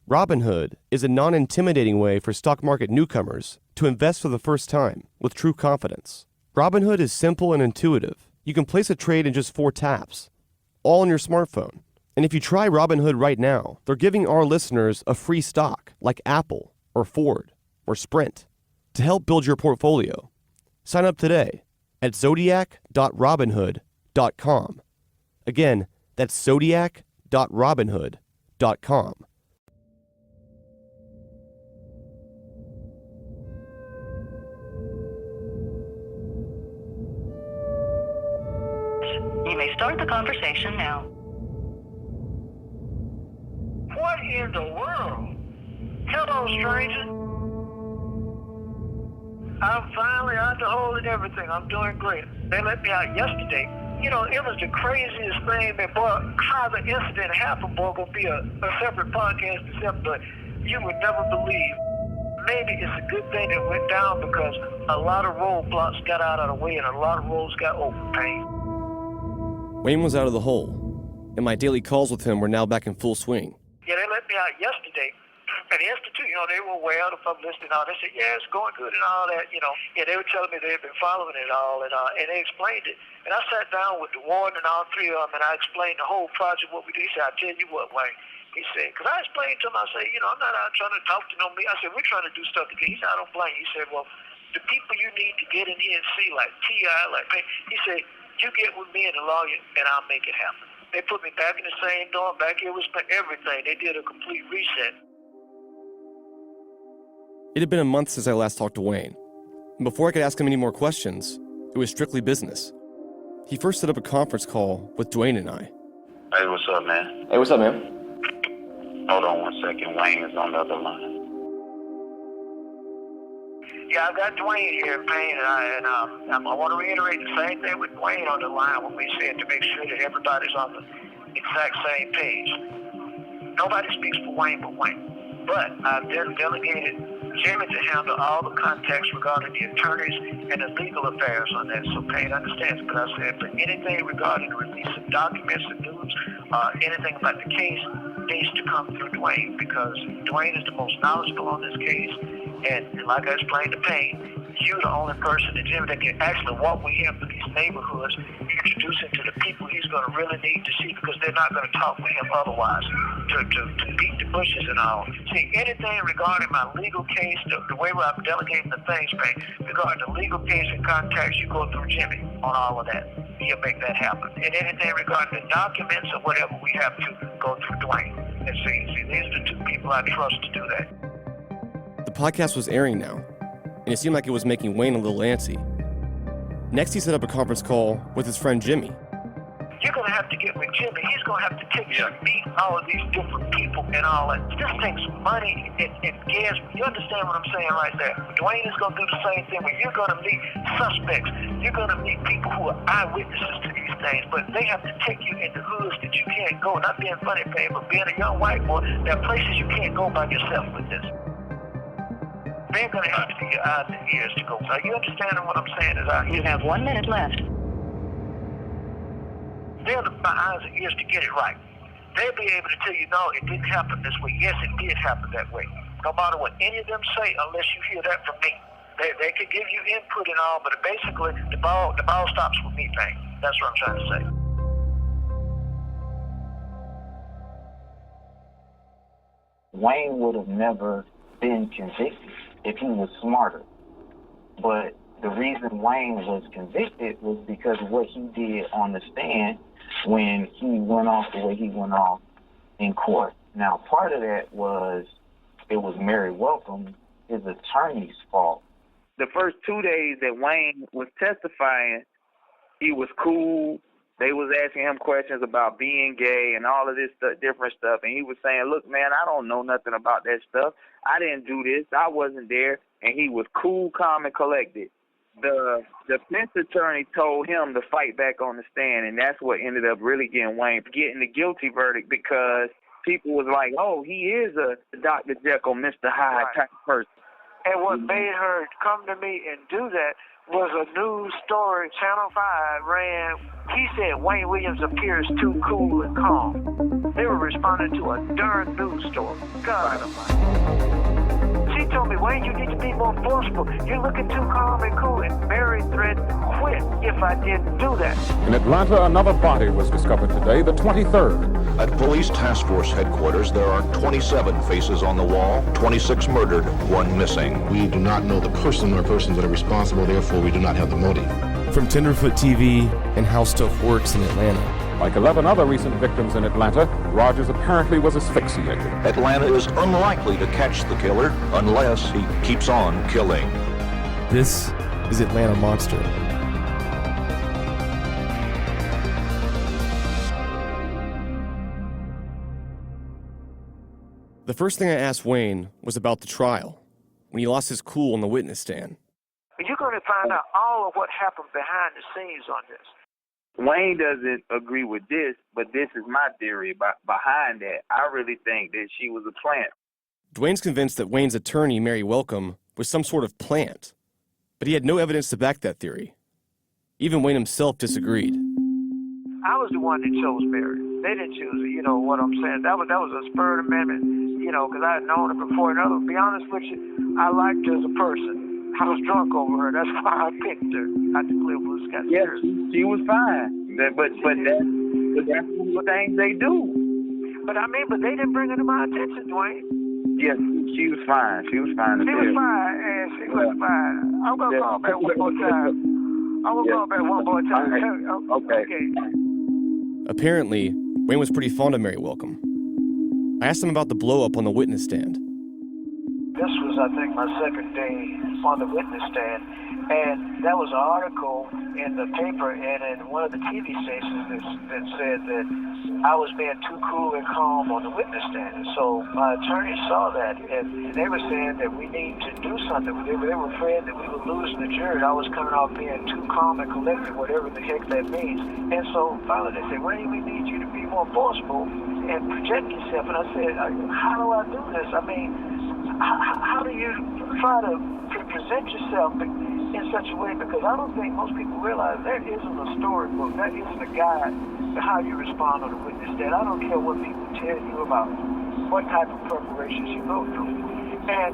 Robinhood is a non-intimidating way for stock market newcomers to invest for the first time with true confidence. Robinhood is simple and intuitive. You can place a trade in just 4 taps, all on your smartphone. And if you try Robinhood right now, they're giving our listeners a free stock like Apple or Ford or Sprint to help build your portfolio. Sign up today at zodiac.robinhood.com. Again, that's zodiac.robinhood.com. You may start the conversation now. What in the world? Hello, stranger. I'm finally out the hole and everything. I'm doing great. They let me out yesterday. You know, it was the craziest thing that, boy, how the incident happened, boy, gonna be a separate podcast itself, but you would never believe. Maybe it's a good thing that went down because a lot of roadblocks got out of the way and a lot of roads got open, Payne. Wayne was out of the hole, and my daily calls with him were now back in full swing. Yeah, they let me out yesterday. And the Institute, you know, they were aware of the publicity and all. They said, yeah, it's going good and all that, you know. Yeah, they were telling me they had been following it all, and they explained it. And I sat down with the warden and all 3 of them, and I explained the whole project, what we did. He said, I'll tell you what, Wayne. He said, because I explained to him, I said, you know, I'm not out trying to talk to no me. I said, we're trying to do stuff together. He said, I don't blame you. He said, well, the people you need to get in here and see, like T.I., like Payne, he said, you get with me and the lawyer, and I'll make it happen. They put me back in the same dorm, back here with everything. They did a complete reset. It had been a month since I last talked to Wayne, and before I could ask him any more questions, it was strictly business. He first set up a conference call with Dwayne and I. Hey, what's up, man? Hey, what's up, man? Hold on one second. Wayne is on the other line. Yeah, I've got Dwayne here in Payne, and I want to reiterate the same thing with Dwayne on the line when we said to make sure that everybody's on the exact same page. Nobody speaks for Wayne but Wayne. But I've delegated Jimmy to handle all the context regarding the attorneys and the legal affairs on that. So Payne understands. But I said, for anything regarding the release of documents and news, anything about the case needs to come through Dwayne, because Dwayne is the most knowledgeable on this case. And like I explained to Payne, you're the only person in Jimmy that can actually walk with him through these neighborhoods, introduce him to the people he's going to really need to see, because they're not going to talk with him otherwise, to beat the bushes and all. See, anything regarding my legal case, the way I'm delegating the things, Payne, regarding the legal case and contacts, you go through Jimmy on all of that. He'll make that happen. And anything regarding the documents or whatever, we have to go through Dwayne. And see, these are the 2 people I trust to do that. The podcast was airing now, and it seemed like it was making Wayne a little antsy. Next, he set up a conference call with his friend Jimmy. You're going to have to get with Jimmy. He's going to have to take you to meet all of these different people and all that. This takes money and gas. You understand what I'm saying right there? Dwayne is going to do the same thing. When you're going to meet suspects, you're going to meet people who are eyewitnesses to these things, but they have to take you into hoods that you can't go. Not being funny, Payne, but being a young white boy, there are places you can't go by yourself with this. They're going to have to be your eyes and ears to go. Are you understanding what I'm saying? You have 1 minute left. They're my eyes and ears to get it right. They'll be able to tell you, no, it didn't happen this way. Yes, it did happen that way. No matter what any of them say, unless you hear that from me. They could give you input and all, but basically the ball stops with me, Payne. That's what I'm trying to say. Wayne would have never been convicted if he was smarter. But the reason Wayne was convicted was because of what he did on the stand when he went off the way he went off in court. Now, part of that was, it was Mary Welcome, his attorney's fault. The first 2 days that Wayne was testifying, he was cool. They was asking him questions about being gay and all of this different stuff. And he was saying, look, man, I don't know nothing about that stuff. I didn't do this. I wasn't there. And he was cool, calm, and collected. The defense attorney told him to fight back on the stand, and that's what ended up really getting the guilty verdict, because people was like, oh, he is a Dr. Jekyll, Mr. Hyde type person. And what made her come to me and do that was a news story Channel 5 ran. He said Wayne Williams appears too cool and calm. They were responding to a darn news story. God Almighty. She told me, Wayne, you need to be more forceful. You're looking too calm and cool. And Mary threatened to quit if I didn't do that. In Atlanta, another body was discovered today, the 23rd. At Police Task Force headquarters, there are 27 faces on the wall, 26 murdered, 1 missing. We do not know the person or persons that are responsible, therefore we do not have the motive. From Tenderfoot TV and How Stuff Works in Atlanta. Like 11 other recent victims in Atlanta, Rogers apparently was asphyxiated. Atlanta is unlikely to catch the killer unless he keeps on killing. This is Atlanta Monster. The first thing I asked Wayne was about the trial, when he lost his cool on the witness stand. You're going to find out all of what happened behind the scenes on this. Wayne doesn't agree with this, but this is my theory behind that. I really think that she was a plant. Dwayne's convinced that Wayne's attorney, Mary Welcome, was some sort of plant, but he had no evidence to back that theory. Even Wayne himself disagreed. I was the one that chose Mary. They didn't choose her, you know what I'm saying? That was a spur of the moment, you know, because I had known her before. And to be honest with you, I liked her as a person. I was drunk over her. That's why I picked her. I the Clear Blue Sky. Yes, she was fine. But that's what things they do. But I mean, they didn't bring her to my attention, Dwayne. Yes, she was fine. She was fine. She was fine, and she was fine. I'm going to call back one more time. Okay. Apparently, Wayne was pretty fond of Mary Welcome. I asked him about the blow-up on the witness stand. This was, I think, my second day on the witness stand, and that was an article in the paper and in one of the TV stations that said that I was being too cool and calm on the witness stand. And so my attorney saw that, and they were saying that we need to do something. They were afraid that we were losing the jury. I was coming off being too calm and collected, whatever the heck that means. And so finally they said, Wayne, we need you to be more forceful and project yourself. And I said, how do I do this? I mean, how do you try to present yourself in such a way? Because I don't think most people realize there isn't a storybook, that isn't a guide to how you respond on the witness stand. I don't care what people tell you about what type of preparations you go through. And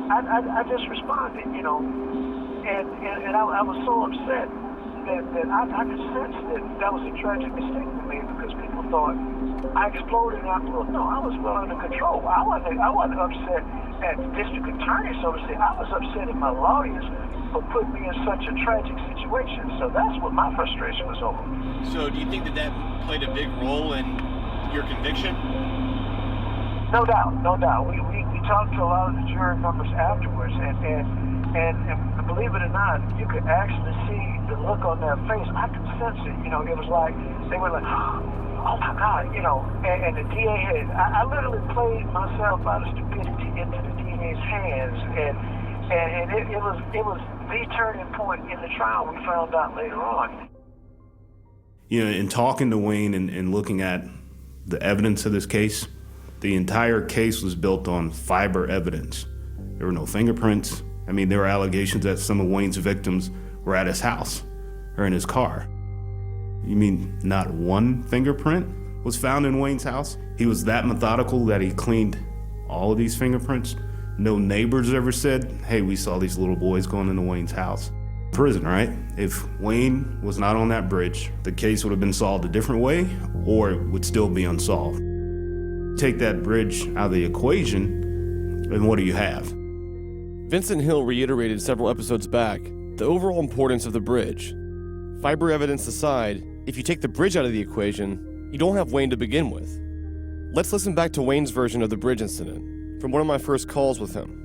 I just responded, you know, and I was so upset that I could sense that was a tragic mistake for me, because people thought I exploded and I blew up. No, I was well under control. I wasn't upset at the district attorney, so to say. I was upset at my lawyers for putting me in such a tragic situation. So that's what my frustration was over. So do you think that played a big role in your conviction? No doubt. We talked to a lot of the jury members afterwards, and believe it or not, you could actually see the look on their face. I could sense it. You know, it was like they were like, oh my God, you know. And the DA had, I literally played myself out of stupidity into the DA's hands, and it was the turning point in the trial. We found out later on. You know, in talking to Wayne and looking at the evidence of this case, the entire case was built on fiber evidence. There were no fingerprints. I mean, there were allegations that some of Wayne's victims were at his house or in his car. You mean not one fingerprint was found in Wayne's house? He was that methodical that he cleaned all of these fingerprints? No neighbors ever said, hey, we saw these little boys going into Wayne's house. Prison, right? If Wayne was not on that bridge, the case would have been solved a different way, or it would still be unsolved. Take that bridge out of the equation, and what do you have? Vincent Hill reiterated several episodes back the overall importance of the bridge. Fiber evidence aside, if you take the bridge out of the equation, you don't have Wayne to begin with. Let's listen back to Wayne's version of the bridge incident from one of my first calls with him.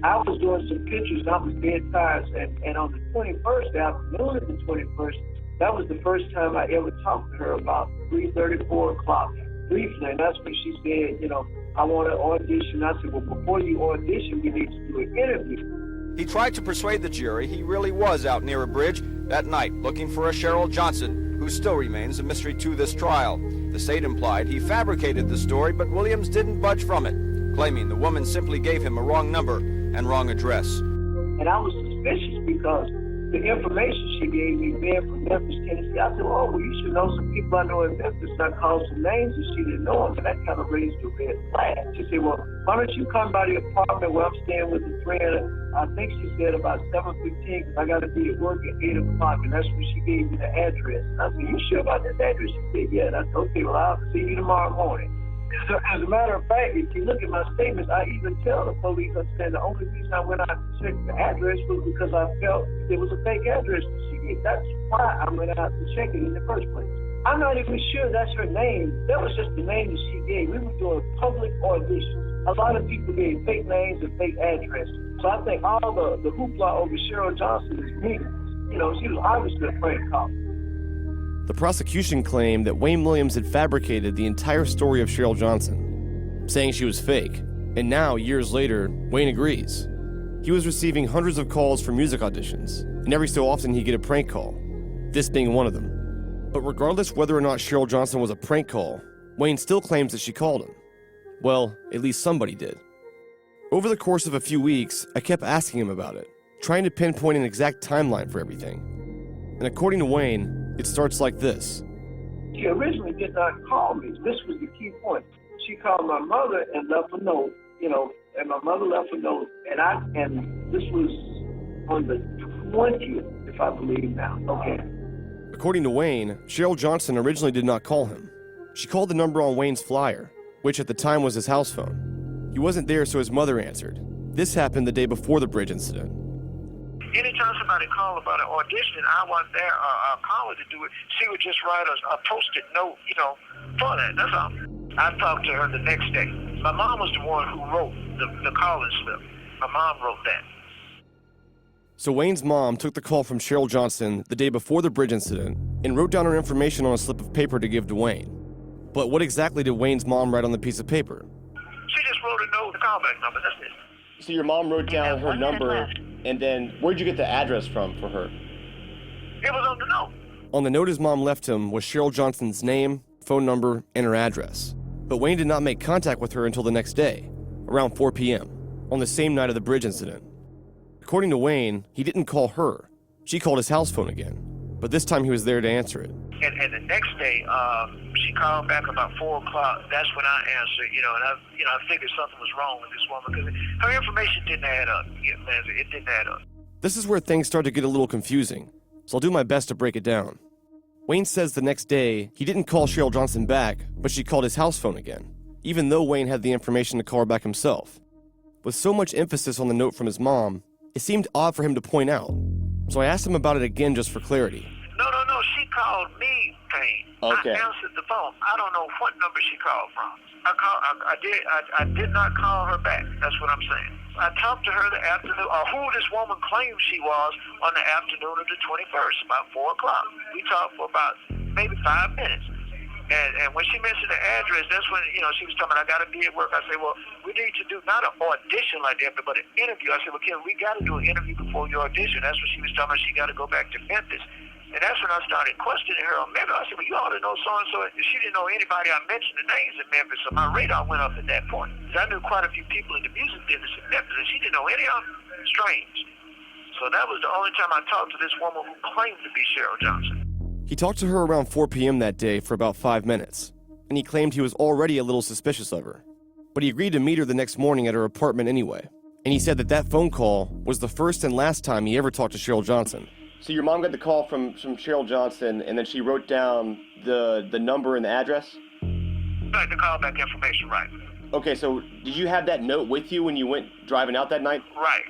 I was doing some pictures. I was dead tired, and on the 21st, the afternoon of the 21st, that was the first time I ever talked to her about 3:30, 4 o'clock, briefly, and that's when she said, you know, I want to audition. I said, well, before you audition, we need to do an interview. He tried to persuade the jury he really was out near a bridge that night looking for a Cheryl Johnson, who still remains a mystery to this trial. The state implied he fabricated the story, but Williams didn't budge from it, claiming the woman simply gave him a wrong number and wrong address. And I was suspicious because the information she gave me, being from Memphis, Tennessee, I said, oh, well, you should know some people I know in Memphis. I called some names and she didn't know them, and that kind of raised a red flag. She said, well, why don't you come by the apartment where I'm staying with a friend? I think she said about 7:15 because I got to be at work at 8 o'clock, and that's when she gave me the address. And I said, you sure about that address? She said, yeah. And I said, okay, well, I'll see you tomorrow morning. So as a matter of fact, if you look at my statements, I even tell the police, I said the only reason I went out to check the address was because I felt it was a fake address that she gave. That's why I went out to check it in the first place. I'm not even sure that's her name. That was just the name that she gave. We were doing public auditions. A lot of people gave fake names and fake addresses. So I think all the hoopla over Cheryl Johnson is meaningless. You know, she was obviously a prank call. The prosecution claimed that Wayne Williams had fabricated the entire story of Cheryl Johnson, saying she was fake. And now, years later, Wayne agrees. He was receiving hundreds of calls for music auditions, and every so often he'd get a prank call, this being one of them. But regardless whether or not Cheryl Johnson was a prank call, Wayne still claims that she called him. Well, at least somebody did. Over the course of a few weeks, I kept asking him about it, trying to pinpoint an exact timeline for everything. And according to Wayne, it starts like this. She originally did not call me. This was the key point. She called my mother and left a note, and my mother left a note, and this was on the 20th, if I believe now. Okay. According to Wayne, Cheryl Johnson originally did not call him. She called the number on Wayne's flyer, which at the time was his house phone. He wasn't there, so his mother answered. This happened the day before the bridge incident. Anytime somebody called about an audition, I wasn't there or I called her to do it. She would just write a post-it note, for that. That's all. I talked to her the next day. My mom was the one who wrote the calling slip. My mom wrote that. So Wayne's mom took the call from Cheryl Johnson the day before the bridge incident and wrote down her information on a slip of paper to give to Wayne. But what exactly did Wayne's mom write on the piece of paper? She just wrote a note, the callback number, that's it. So your mom wrote down her number, and then where'd you get the address from for her? It was on the note. On the note his mom left him was Cheryl Johnson's name, phone number, and her address. But Wayne did not make contact with her until the next day, around 4 p.m., on the same night of the bridge incident. According to Wayne, he didn't call her. She called his house phone again, but this time he was there to answer it. And the next day, she called back about 4 o'clock. That's when I answered, and I figured something was wrong with this woman because her information didn't add up. It didn't add up. This is where things start to get a little confusing, so I'll do my best to break it down. Wayne says the next day, he didn't call Cheryl Johnson back, but she called his house phone again, even though Wayne had the information to call her back himself. With so much emphasis on the note from his mom, it seemed odd for him to point out, so I asked him about it again just for clarity. No, she called me, Payne. Okay. I answered the phone. I don't know what number she called from. I did not call her back. That's what I'm saying. I talked to her the afternoon, or who this woman claimed she was on the afternoon of the 21st, about 4 o'clock. We talked for about maybe 5 minutes. And when she mentioned the address, that's when, she was telling me, I got to be at work. I said, well, we need to do not an audition like that, but an interview. I said, well, Kim, we got to do an interview before your audition. That's when she was telling me she got to go back to Memphis. And that's when I started questioning her on Memphis. I said, well, you ought to know so-and-so. She didn't know anybody. I mentioned the names in Memphis, so my radar went up at that point. I knew quite a few people in the music business in Memphis, and she didn't know any of them. Strange. So that was the only time I talked to this woman who claimed to be Cheryl Johnson. He talked to her around 4 p.m. that day for about 5 minutes, and he claimed he was already a little suspicious of her. But he agreed to meet her the next morning at her apartment anyway. And he said that phone call was the first and last time he ever talked to Cheryl Johnson. So your mom got the call from Cheryl Johnson, and then she wrote down the number and the address? Right, the callback information, right. Okay, so did you have that note with you when you went driving out that night? Right.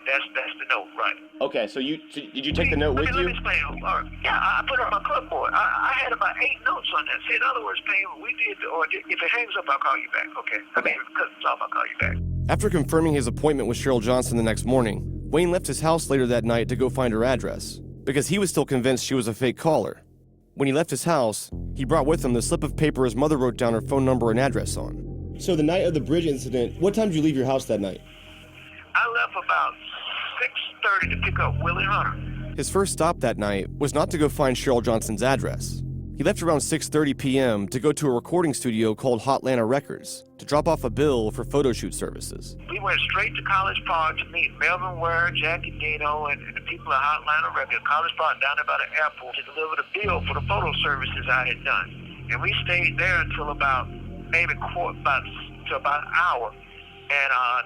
That's the note, right. Okay, so did you take the note with you? Let me explain. Yeah, I put it on my clipboard. I had about 8 notes on that. See, in other words, Payne, we did, or if it hangs up, I'll call you back, okay? I mean, if it cuts off, I'll call you back. After confirming his appointment with Cheryl Johnson the next morning, Wayne left his house later that night to go find her address, because he was still convinced she was a fake caller. When he left his house, he brought with him the slip of paper his mother wrote down her phone number and address on. So the night of the bridge incident, what time did you leave your house that night? I left about 6:30 to pick up Willie Hunter. His first stop that night was not to go find Cheryl Johnson's address, He left around 6:30 p.m. to go to a recording studio called Hotlanta Records to drop off a bill for photo shoot services. We went straight to College Park to meet Melvin Ware, Jackie Dino, and the people at Hotlanta Records. College Park down there by the airport to deliver the bill for the photo services I had done. And we stayed there until about about an hour. And I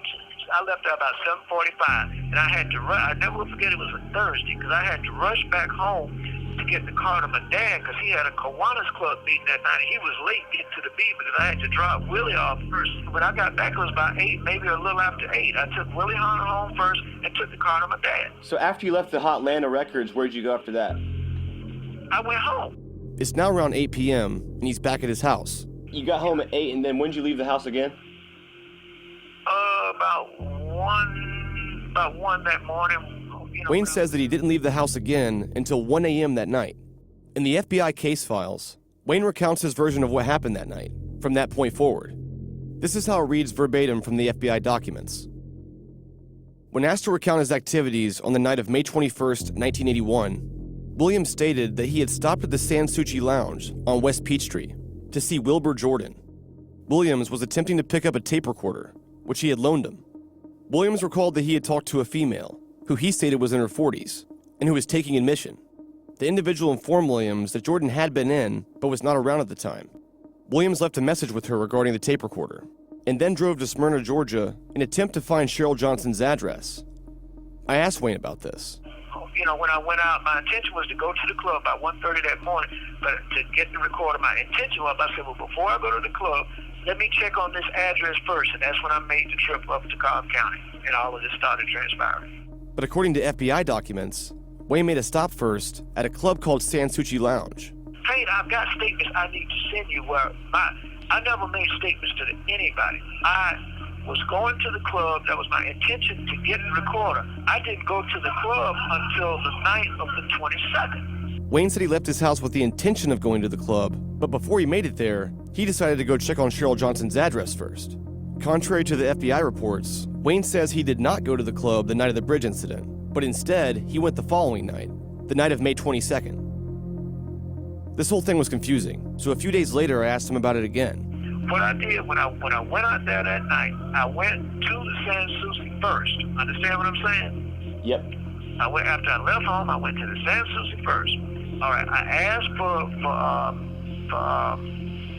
left there about 7:45, and I had to rush. I never will forget it was a Thursday because I had to rush back home to get the car to my dad because he had a Kiwanis Club meeting that night. And he was late getting to the beat because I had to drop Willie off first. When I got back, it was about 8, maybe a little after 8. I took Willie Hunter home first and took the car to my dad. So after you left the Hotlanta Records, where'd you go after that? I went home. It's now around 8 p.m., and he's back at his house. You got home at 8, and then when did you leave the house again? About 1 that morning. Wayne says that he didn't leave the house again until 1 a.m. that night. In the FBI case files, Wayne recounts his version of what happened that night, from that point forward. This is how it reads verbatim from the FBI documents. When asked to recount his activities on the night of May 21st, 1981, Williams stated that he had stopped at the Sans Souci Lounge on West Peachtree to see Wilbur Jordan. Williams was attempting to pick up a tape recorder, which he had loaned him. Williams recalled that he had talked to a female, who he stated was in her 40s, and who was taking admission. The individual informed Williams that Jordan had been in, but was not around at the time. Williams left a message with her regarding the tape recorder, and then drove to Smyrna, Georgia, in an attempt to find Cheryl Johnson's address. I asked Wayne about this. When I went out, my intention was to go to the club by 1:30 that morning, but to get the recorder, my intention was, I said, well, before I go to the club, let me check on this address first, and that's when I made the trip up to Cobb County, and all of this started transpiring. But according to FBI documents, Wayne made a stop first at a club called Sans Souci Lounge. Hey, I've got statements I need to send you where I never made statements to anybody. I was going to the club. That was my intention to get the recorder. I didn't go to the club until the night of the 22nd. Wayne said he left his house with the intention of going to the club, but before he made it there, he decided to go check on Cheryl Johnson's address first. Contrary to the FBI reports, Wayne says he did not go to the club the night of the bridge incident, but instead, he went the following night, the night of May 22nd. This whole thing was confusing, so a few days later, I asked him about it again. What I did when I went out there that night, I went to the Sans Souci first. Understand what I'm saying? Yep. After I left home, I went to the Sans Souci first. All right, I asked for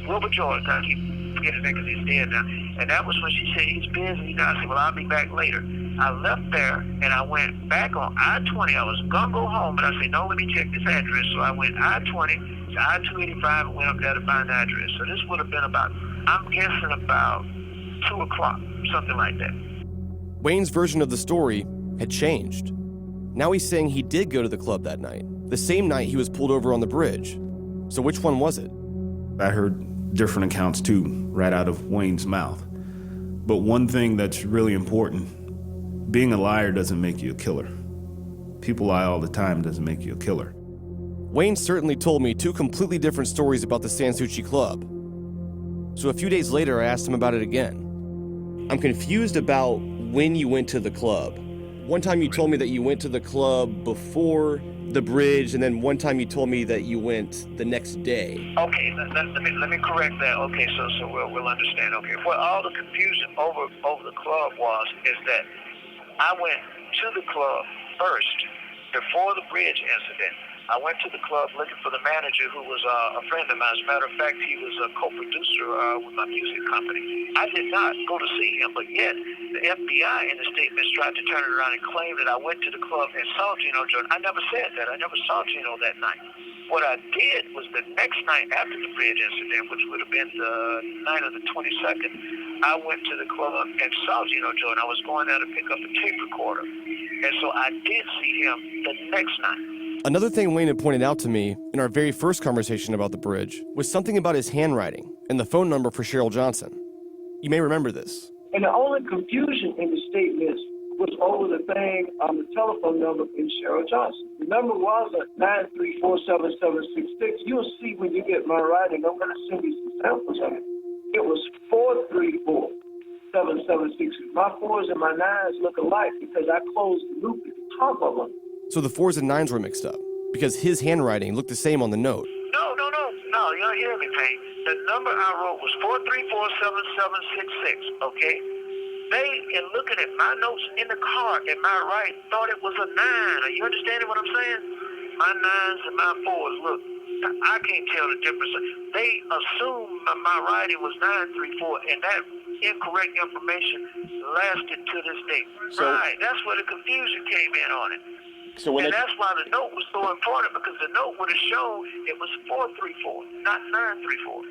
Wilbur Jordan. I keep forgetting his name because he's dead now. And that was when she said he's busy. I said, well, I'll be back later. I left there and I went back on I-20. I was gonna go home, but I said, no, let me check this address. So I went I-20 to I-285 and went up there to find the address. So this would have been about, I'm guessing about 2 o'clock, something like that. Wayne's version of the story had changed. Now he's saying he did go to the club that night, the same night he was pulled over on the bridge. So which one was it? I heard different accounts too, right out of Wayne's mouth. But one thing that's really important, being a liar doesn't make you a killer. People lie all the time doesn't make you a killer. Wayne certainly told me 2 completely different stories about the Sans Souci Club. So a few days later, I asked him about it again. I'm confused about when you went to the club. One time you told me that you went to the club before the bridge, and then one time you told me that you went the next day. Okay, let me correct that. Okay, so we'll understand. Okay, what all the confusion over the club is that I went to the club first before the bridge incident. I went to the club looking for the manager who was a friend of mine. As a matter of fact, he was a co-producer with my music company. I did not go to see him, but yet the FBI in the statements tried to turn it around and claim that I went to the club and saw Gino Jordan. I never said that. I never saw Gino that night. What I did was the next night after the bridge incident, which would have been the night of the 22nd, I went to the club and saw Gino Jordan. I was going there to pick up a tape recorder. And so I did see him the next night. Another thing Wayne had pointed out to me in our very first conversation about the bridge was something about his handwriting and the phone number for Cheryl Johnson. You may remember this. And the only confusion in the statements was over the thing on the telephone number in Cheryl Johnson. The number was at 9347766. You'll see when you get my writing. I'm going to send you some samples of it. It was 4347766. My 4s and my 9s look alike because I closed the loop at the top of them. So the 4s and 9s were mixed up because his handwriting looked the same on the note. No. No, you don't hear me, Payne. The number I wrote was 4347766, okay? They, in looking at my notes in the car at my right, thought it was a 9. Are you understanding what I'm saying? My 9s and my 4s, look, I can't tell the difference. They assumed my writing was 934, and that incorrect information lasted to this day. So, right, that's where the confusion came in on it. So when and that's why the note was so important, because the note would have shown it was 434, not 934.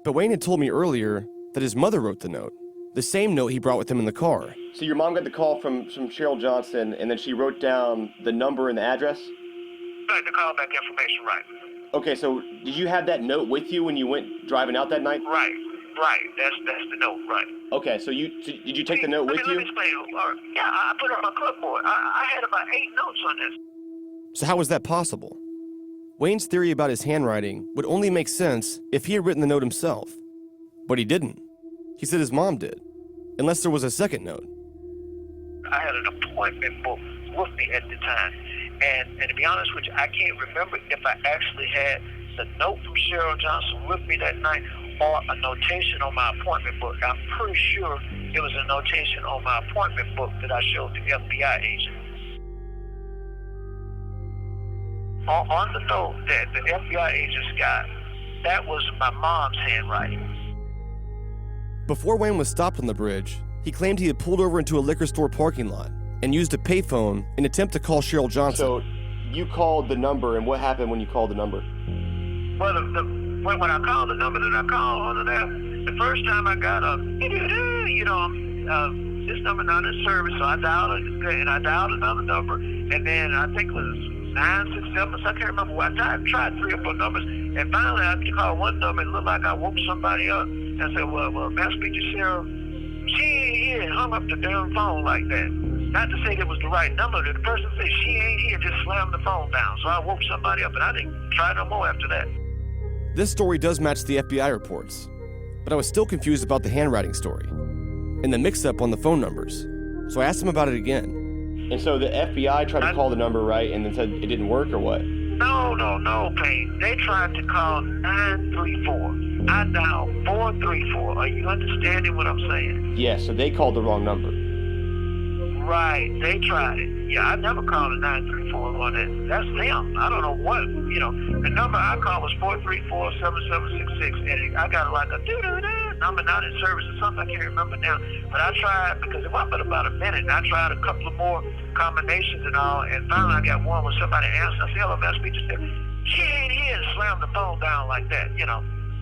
But Wayne had told me earlier that his mother wrote the note. The same note he brought with him in the car. So your mom got the call from Cheryl Johnson, and then she wrote down the number and the address? Right, the callback information, right. Okay, so did you have that note with you when you went driving out that night? Right. That's the note, right. Okay, so did you take the note with you? Let me explain. Yeah, I put it on my clipboard. I had about 8 notes on this. So how was that possible? Wayne's theory about his handwriting would only make sense if he had written the note himself. But he didn't. He said his mom did. Unless there was a second note. I had an appointment book with me at the time. And to be honest with you, I can't remember if I actually had the note from Cheryl Johnson with me that night or a notation on my appointment book. I'm pretty sure it was a notation on my appointment book that I showed the FBI agent. On the note that the FBI agents got, that was my mom's handwriting. Before Wayne was stopped on the bridge, he claimed he had pulled over into a liquor store parking lot and used a payphone in an attempt to call Cheryl Johnson. So you called the number, and what happened when you called the number? Well, when I called the number that I called on there, the first time I got this number not in service, so I dialed it, and I dialed another number, and then I think it was 967, so I can't remember. I tried 3 or 4 numbers, and finally I called one number, and it looked like I woke somebody up. I said, well, may I speak to Cheryl? She ain't here, and hung up the damn phone like that. Not to say that was the right number. The person said she ain't here, just slammed the phone down. So I woke somebody up, and I didn't try no more after that. This story does match the FBI reports, but I was still confused about the handwriting story and the mix-up on the phone numbers. So I asked him about it again. And so the FBI tried to call the number, right, and then said it didn't work, or what? No, Payne. They tried to call 934. I dialed 434. Are you understanding what I'm saying? Yeah, so they called the wrong number. Right, they tried it. Yeah, I never called a 934 on that. That's them. I don't know what, the number I called was 434-7766, and I got like a number not in service or something, I can't remember now. But I tried, because it wasn't about a minute, and I tried a couple of more combinations and all, and finally I got one where somebody answered. I said, hello, man, speak to Cheryl. She ain't here, and slammed the phone down like that,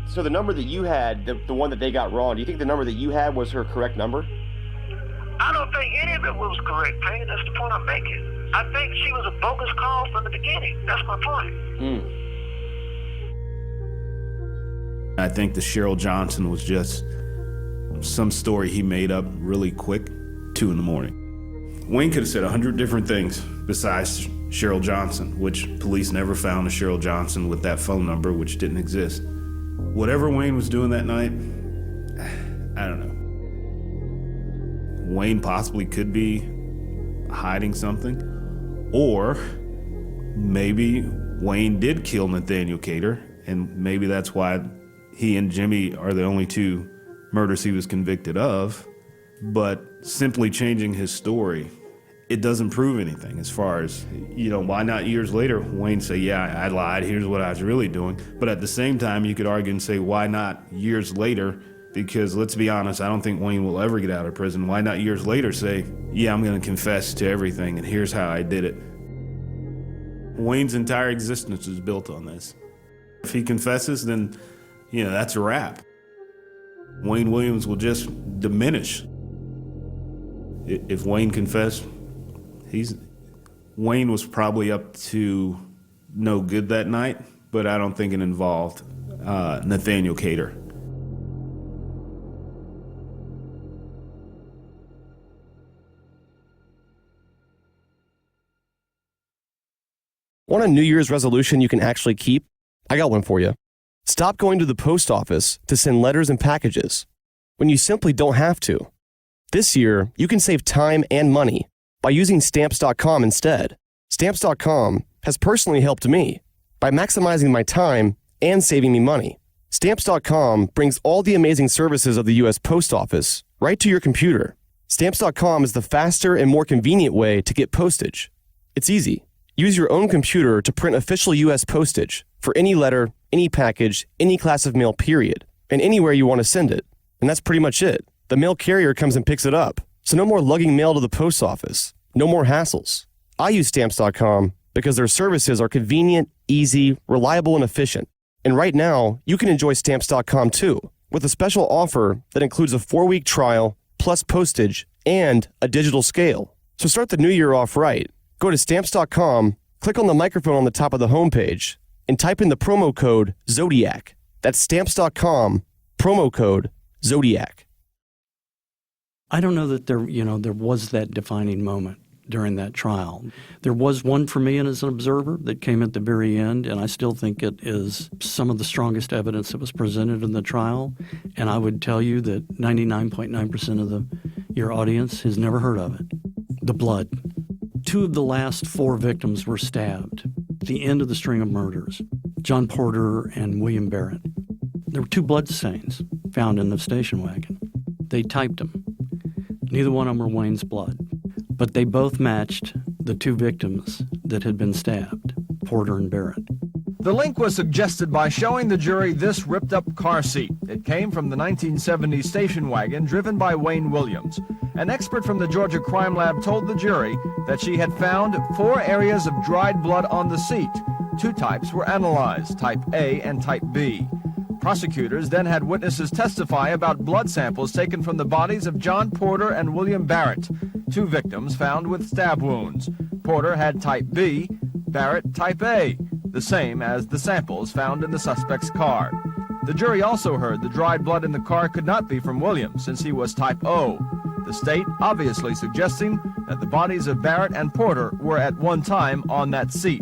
So the number that you had, the one that they got wrong, do you think the number that you had was her correct number? I don't think any of it was correct, Payne. That's the point I'm making. I think she was a bogus call from the beginning. That's my point. I think the Cheryl Johnson was just some story he made up really quick, 2 in the morning. Wayne could have said 100 different things besides Cheryl Johnson, which police never found a Cheryl Johnson with that phone number, which didn't exist. Whatever Wayne was doing that night, I don't know. Wayne possibly could be hiding something, or maybe Wayne did kill Nathaniel Cater, and maybe that's why he and Jimmy are the only 2 murders he was convicted of. But simply changing his story, it doesn't prove anything as far as, why not years later Wayne say, yeah, I lied, here's what I was really doing. But at the same time, you could argue and say, why not years later? Because let's be honest, I don't think Wayne will ever get out of prison. Why not years later say, yeah, I'm going to confess to everything, and here's how I did it. Wayne's entire existence is built on this. If he confesses, then, that's a wrap. Wayne Williams will just diminish. If Wayne confessed, Wayne was probably up to no good that night, but I don't think it involved Nathaniel Cater. Want a New Year's resolution you can actually keep? I got one for you. Stop going to the post office to send letters and packages when you simply don't have to. This year, you can save time and money by using Stamps.com instead. Stamps.com has personally helped me by maximizing my time and saving me money. Stamps.com brings all the amazing services of the U.S. Post Office right to your computer. Stamps.com is the faster and more convenient way to get postage. It's easy. Use your own computer to print official U.S. postage for any letter, any package, any class of mail, period, and anywhere you want to send it. And that's pretty much it. The mail carrier comes and picks it up. So no more lugging mail to the post office. No more hassles. I use Stamps.com because their services are convenient, easy, reliable, and efficient. And right now, you can enjoy Stamps.com too, with a special offer that includes a 4-week trial, plus postage, and a digital scale. So start the new year off right. Go to Stamps.com, click on the microphone on the top of the homepage, and type in the promo code Zodiac. That's Stamps.com, promo code Zodiac. I don't know that there was that defining moment during that trial. There was one for me as an observer that came at the very end, and I still think it is some of the strongest evidence that was presented in the trial. And I would tell you that 99.9% of your audience has never heard of it. The blood. 2 of the last 4 victims were stabbed at the end of the string of murders, John Porter and William Barrett. There were 2 blood stains found in the station wagon. They typed them. Neither one of them were Wayne's blood, but they both matched the 2 victims that had been stabbed, Porter and Barrett. The link was suggested by showing the jury this ripped-up car seat. It came from the 1970 station wagon driven by Wayne Williams. An expert from the Georgia Crime Lab told the jury that she had found 4 areas of dried blood on the seat. 2 types were analyzed, type A and type B. Prosecutors then had witnesses testify about blood samples taken from the bodies of John Porter and William Barrett, 2 victims found with stab wounds. Porter had type B, Barrett type A, the same as the samples found in the suspect's car. The jury also heard the dried blood in the car could not be from Williams since he was type O, the state obviously suggesting that the bodies of Barrett and Porter were at one time on that seat.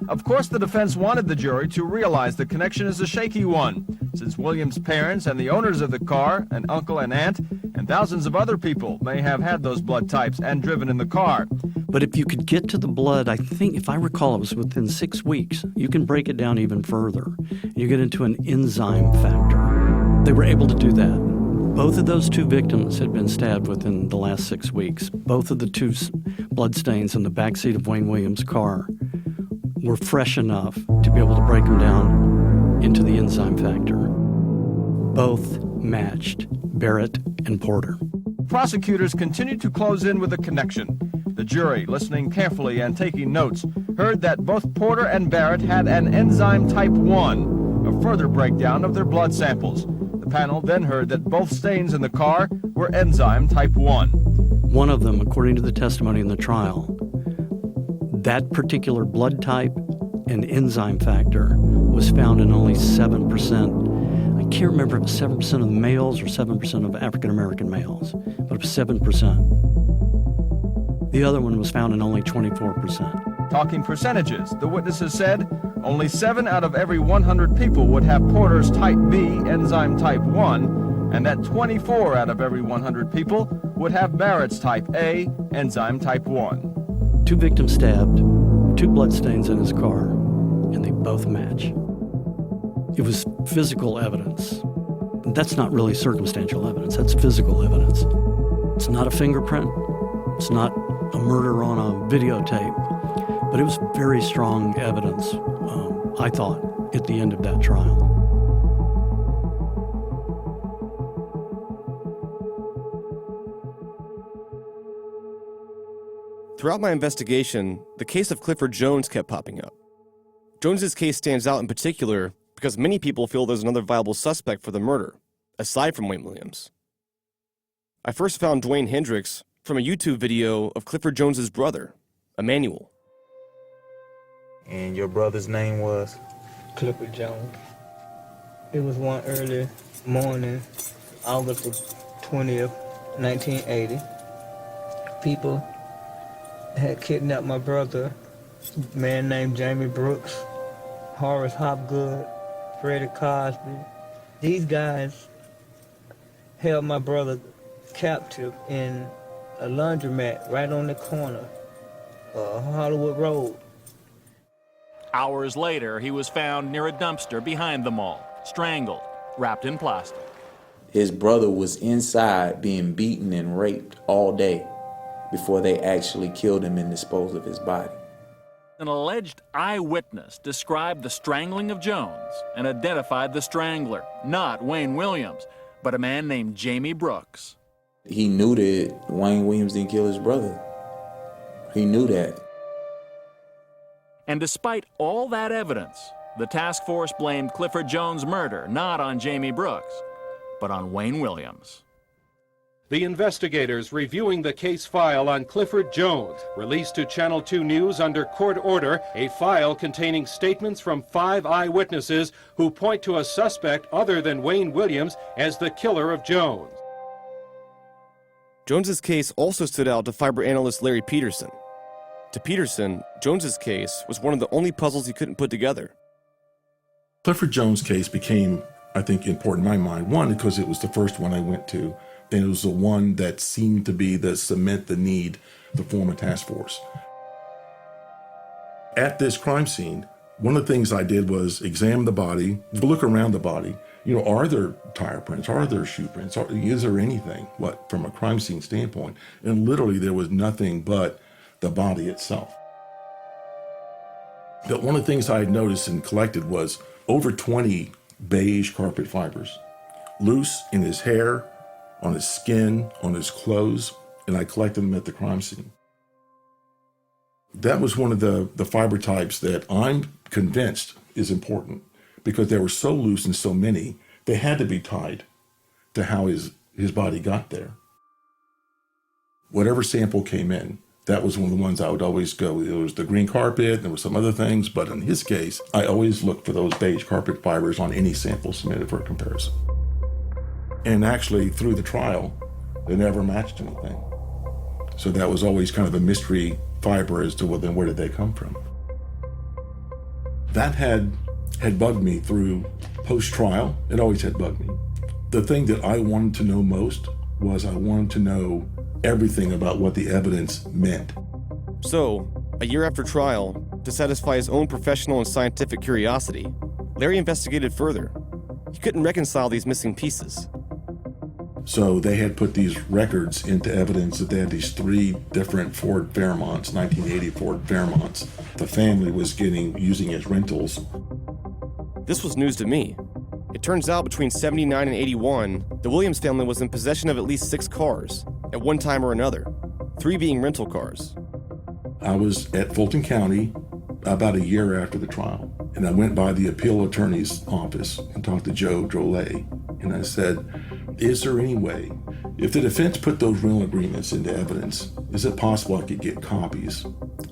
Of course, the defense wanted the jury to realize the connection is a shaky one, since Williams' parents and the owners of the car, an uncle and aunt, and thousands of other people may have had those blood types and driven in the car. But if you could get to the blood, I think, if I recall, it was within 6 weeks. You can break it down even further. You get into an enzyme factor. They were able to do that. Both of those 2 victims had been stabbed within the last 6 weeks. Both of the 2 blood stains in the backseat of Wayne Williams' car were fresh enough to be able to break them down into the enzyme factor. Both matched Barrett and Porter. Prosecutors continued to close in with a connection. The jury, listening carefully and taking notes, heard that both Porter and Barrett had an enzyme type 1, a further breakdown of their blood samples. The panel then heard that both stains in the car were enzyme type 1. One of them, according to the testimony in the trial, that particular blood type and enzyme factor was found in only 7%. I can't remember if it was 7% of the males or 7% of African-American males, but it was 7%. The other one was found in only 24%. Talking percentages, the witnesses said only 7 out of every 100 people would have Porter's type B enzyme type 1, and that 24 out of every 100 people would have Barrett's type A enzyme type 1. 2 victims stabbed, 2 bloodstains in his car, and they both match. It was physical evidence. That's not really circumstantial evidence, that's physical evidence. It's not a fingerprint, it's not a murder on a videotape, but it was very strong evidence, I thought, at the end of that trial. Throughout my investigation, the case of Clifford Jones kept popping up. Jones's case stands out in particular because many people feel there's another viable suspect for the murder, aside from Wayne Williams. I first found Dwayne Hendricks from a YouTube video of Clifford Jones's brother, Emmanuel. And your brother's name was? Clifford Jones. It was one early morning, August 20th, 1980. People had kidnapped my brother, a man named Jamie Brooks, Horace Hopgood, Freddie Cosby. These guys held my brother captive in a laundromat right on the corner of Hollywood Road. Hours later, he was found near a dumpster behind the mall, strangled, wrapped in plastic. His brother was inside being beaten and raped all day before they actually killed him and disposed of his body. An alleged eyewitness described the strangling of Jones and identified the strangler, not Wayne Williams, but a man named Jamie Brooks. He knew that Wayne Williams didn't kill his brother. He knew that. And despite all that evidence, the task force blamed Clifford Jones' murder not on Jamie Brooks, but on Wayne Williams. The investigators reviewing the case file on Clifford Jones released to Channel 2 News under court order a file containing statements from 5 eyewitnesses who point to a suspect other than Wayne Williams as the killer of Jones. Jones's case also stood out to fiber analyst Larry Peterson. To Peterson, Jones's case was one of the only puzzles he couldn't put together. Clifford Jones' case became, I think, important in my mind. One, because it was the first one I went to, and it was the one that seemed to be the cement the need to form a task force. At this crime scene, one of the things I did was examine the body, look around the body. You know, are there tire prints? Are there shoe prints? Is there anything, from a crime scene standpoint? And literally there was nothing but the body itself. But one of the things I had noticed and collected was over 20 beige carpet fibers, loose in his hair, on his skin, on his clothes, and I collected them at the crime scene. That was one of the fiber types that I'm convinced is important because they were so loose and so many, they had to be tied to how his body got there. Whatever sample came in, that was one of the ones I would always go. There was the green carpet, there were some other things, but in his case, I always looked for those beige carpet fibers on any sample submitted for comparison. And actually, through the trial, they never matched anything. So that was always kind of a mystery fiber as to, well, then where did they come from? That had bugged me through post-trial. It always had bugged me. The thing that I wanted to know most was I wanted to know everything about what the evidence meant. So, a year after trial, to satisfy his own professional and scientific curiosity, Larry investigated further. He couldn't reconcile these missing pieces. So they had put these records into evidence that they had these 3 different Ford Fairmonts, 1980 Ford Fairmonts, the family was using as rentals. This was news to me. It turns out between 79 and 81, the Williams family was in possession of at least 6 cars, at one time or another, 3 being rental cars. I was at Fulton County about a year after the trial, and I went by the appeal attorney's office and talked to Joe Drolet, and I said, is there any way, if the defense put those rental agreements into evidence, is it possible I could get copies?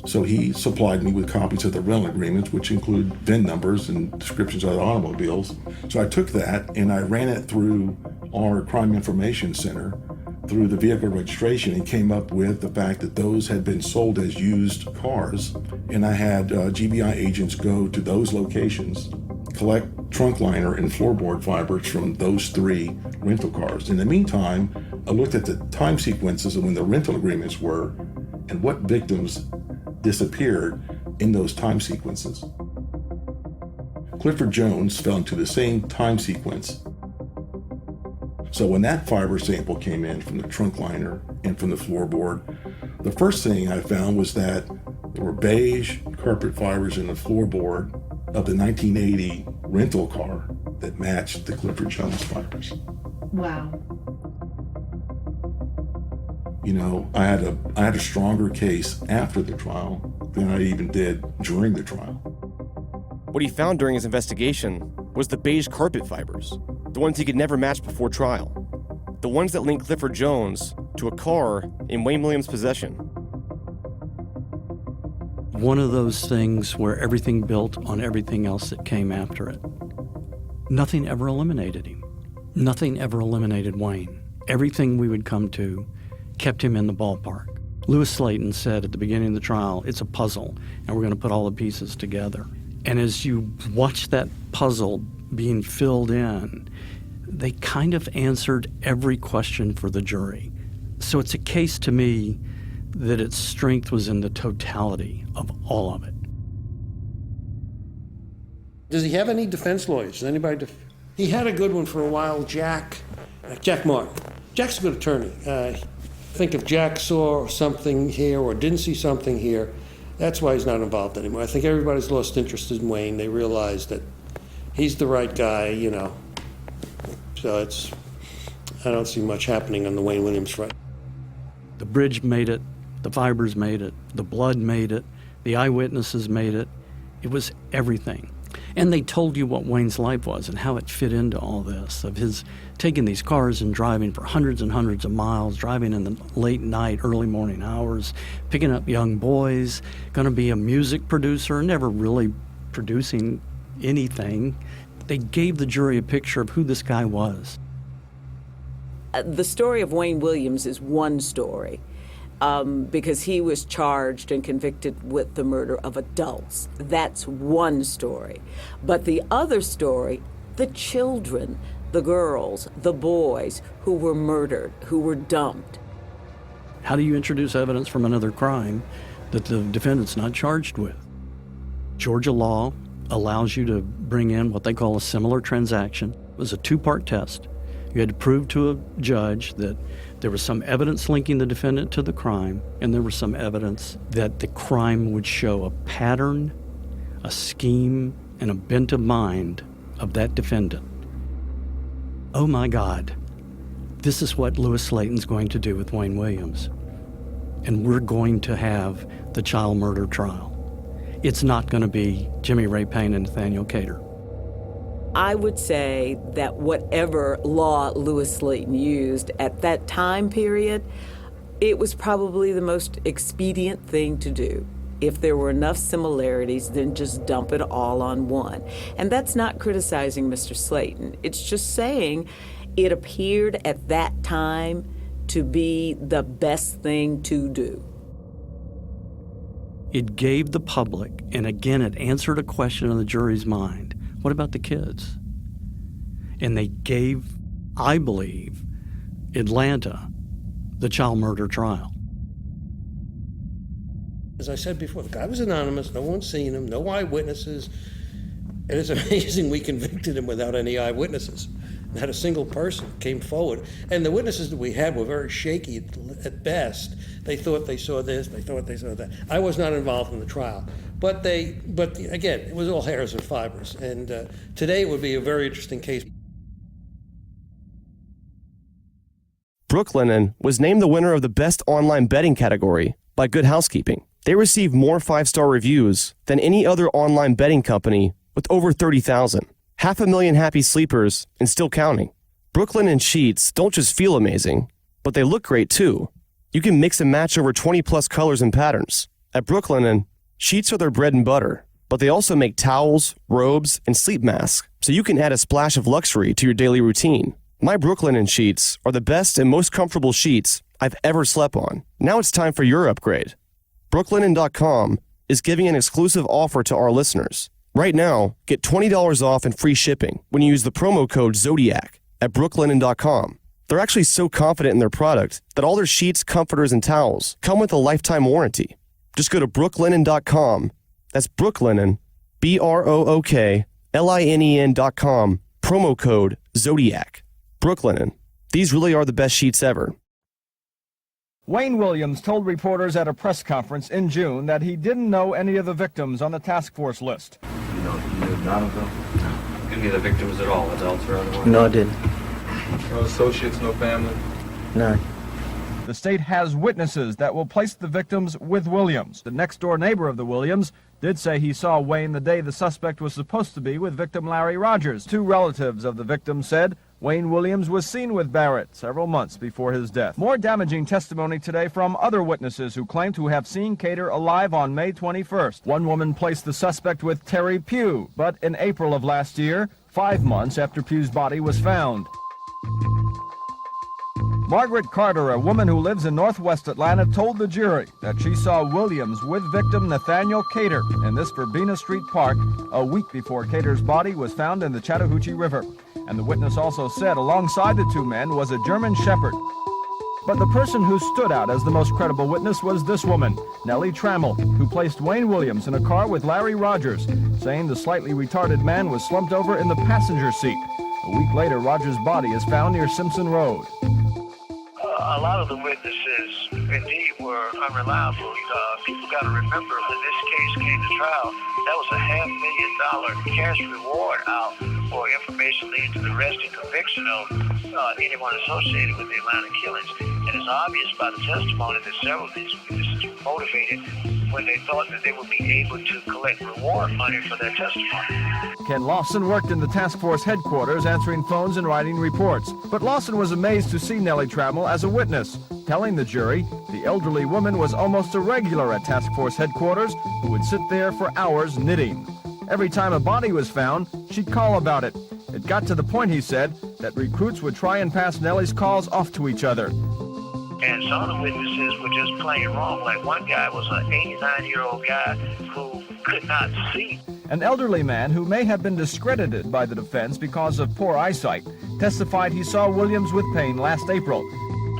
So he supplied me with copies of the rental agreements, which include VIN numbers and descriptions of the automobiles. So I took that and I ran it through our crime information center, through the vehicle registration, and came up with the fact that those had been sold as used cars. And I had GBI agents go to those locations, collect trunk liner and floorboard fibers from those 3 rental cars. In the meantime, I looked at the time sequences of when the rental agreements were and what victims disappeared in those time sequences. Clifford Jones fell into the same time sequence. So when that fiber sample came in from the trunk liner and from the floorboard, the first thing I found was that there were beige carpet fibers in the floorboard of the 1980 rental car that matched the Clifford Jones fibers. Wow. You know, I had a stronger case after the trial than I even did during the trial. What he found during his investigation was the beige carpet fibers, the ones he could never match before trial, the ones that linked Clifford Jones to a car in Wayne Williams' possession. One of those things where everything built on everything else that came after it. Nothing ever eliminated him. Nothing ever eliminated Wayne. Everything we would come to kept him in the ballpark. Lewis Slayton said at the beginning of the trial, it's a puzzle, and we're going to put all the pieces together. And as you watch that puzzle being filled in, they kind of answered every question for the jury. So it's a case to me that its strength was in the totality of all of it. Does he have any defense lawyers? Does anybody? He had a good one for a while, Jack Martin. Jack's a good attorney. I think if Jack saw something here or didn't see something here, that's why he's not involved anymore. I think everybody's lost interest in Wayne. They realize that he's the right guy, you know. So I don't see much happening on the Wayne Williams front. The bridge made it, the fibers made it, the blood made it, the eyewitnesses made it. It was everything. And they told you what Wayne's life was and how it fit into all this, of his taking these cars and driving for hundreds and hundreds of miles, driving in the late night, early morning hours, picking up young boys, going to be a music producer, never really producing anything. They gave the jury a picture of who this guy was. The story of Wayne Williams is one story. Because he was charged and convicted with the murder of adults. That's one story. But the other story, the children, the girls, the boys who were murdered, who were dumped. How do you introduce evidence from another crime that the defendant's not charged with? Georgia law allows you to bring in what they call a similar transaction. It was a two-part test. You had to prove to a judge that there was some evidence linking the defendant to the crime, and there was some evidence that the crime would show a pattern, a scheme, and a bent of mind of that defendant. Oh my God, this is what Louis Slayton's going to do with Wayne Williams. And we're going to have the child murder trial. It's not going to be Jimmy Ray Payne and Nathaniel Cater. I would say that whatever law Louis Slayton used at that time period, it was probably the most expedient thing to do. If there were enough similarities, then just dump it all on one. And that's not criticizing Mr. Slayton. It's just saying it appeared at that time to be the best thing to do. It gave the public, and again, it answered a question in the jury's mind. What about the kids? And they gave, I believe, Atlanta the child murder trial. As I said before, the guy was anonymous, no one's seen him, no eyewitnesses, and it's amazing we convicted him without any eyewitnesses. Not a single person came forward. And the witnesses that we had were very shaky at best. They thought they saw this, they thought they saw that. I was not involved in the trial. But again, it was all hairs and fibers. And today it would be a very interesting case. Brooklinen was named the winner of the Best Online Betting category by Good Housekeeping. They received more 5-star reviews than any other online betting company with over 30,000. 500,000 happy sleepers and still counting. Brooklinen sheets don't just feel amazing, but they look great too. You can mix and match over 20 plus colors and patterns. At Brooklinen, sheets are their bread and butter, but they also make towels, robes, and sleep masks, so you can add a splash of luxury to your daily routine. My Brooklinen sheets are the best and most comfortable sheets I've ever slept on. Now it's time for your upgrade. Brooklinen.com is giving an exclusive offer to our listeners. Right now, get $20 off and free shipping when you use the promo code Zodiac at Brooklinen.com. They're actually so confident in their product that all their sheets, comforters, and towels come with a lifetime warranty. Just go to Brooklinen.com. That's Brooklinen, BROOKLINEN.com, promo code Zodiac. Brooklinen. These really are the best sheets ever. Wayne Williams told reporters at a press conference in June that he didn't know any of the victims on the task force list. You knew none of them? No. Any of the victims at all, adults or otherwise? No, I didn't. No associates, no family? No. The state has witnesses that will place the victims with Williams. The next-door neighbor of the Williams did say he saw Wayne the day the suspect was supposed to be with victim Larry Rogers. Two relatives of the victim said Wayne Williams was seen with Barrett several months before his death. More damaging testimony today from other witnesses who claim to have seen Cater alive on May 21st. One woman placed the suspect with Terry Pugh, but in April of last year, 5 months after Pugh's body was found. Margaret Carter, a woman who lives in northwest Atlanta, told the jury that she saw Williams with victim Nathaniel Cater in this Verbena Street Park a week before Cater's body was found in the Chattahoochee River. And the witness also said alongside the two men was a German Shepherd. But the person who stood out as the most credible witness was this woman, Nellie Trammell, who placed Wayne Williams in a car with Larry Rogers, saying the slightly retarded man was slumped over in the passenger seat. A week later, Rogers' body is found near Simpson Road. A lot of the witnesses, indeed, were unreliable. People got to remember when this case came to trial, that was a $500,000 cash reward out for information leading to the arrest and conviction of anyone associated with the Atlanta killings. And it's obvious by the testimony that several of these witnesses were motivated when they thought that they would be able to collect reward money for their testimony. Ken Lawson worked in the task force headquarters answering phones and writing reports. But Lawson was amazed to see Nellie Trammell as a witness, telling the jury the elderly woman was almost a regular at task force headquarters who would sit there for hours knitting. Every time a body was found, she'd call about it. It got to the point, he said, that recruits would try and pass Nellie's calls off to each other. And some of the witnesses were just plain wrong. Like one guy was an 89-year-old guy who could not see. An elderly man who may have been discredited by the defense because of poor eyesight testified he saw Williams with Payne last April.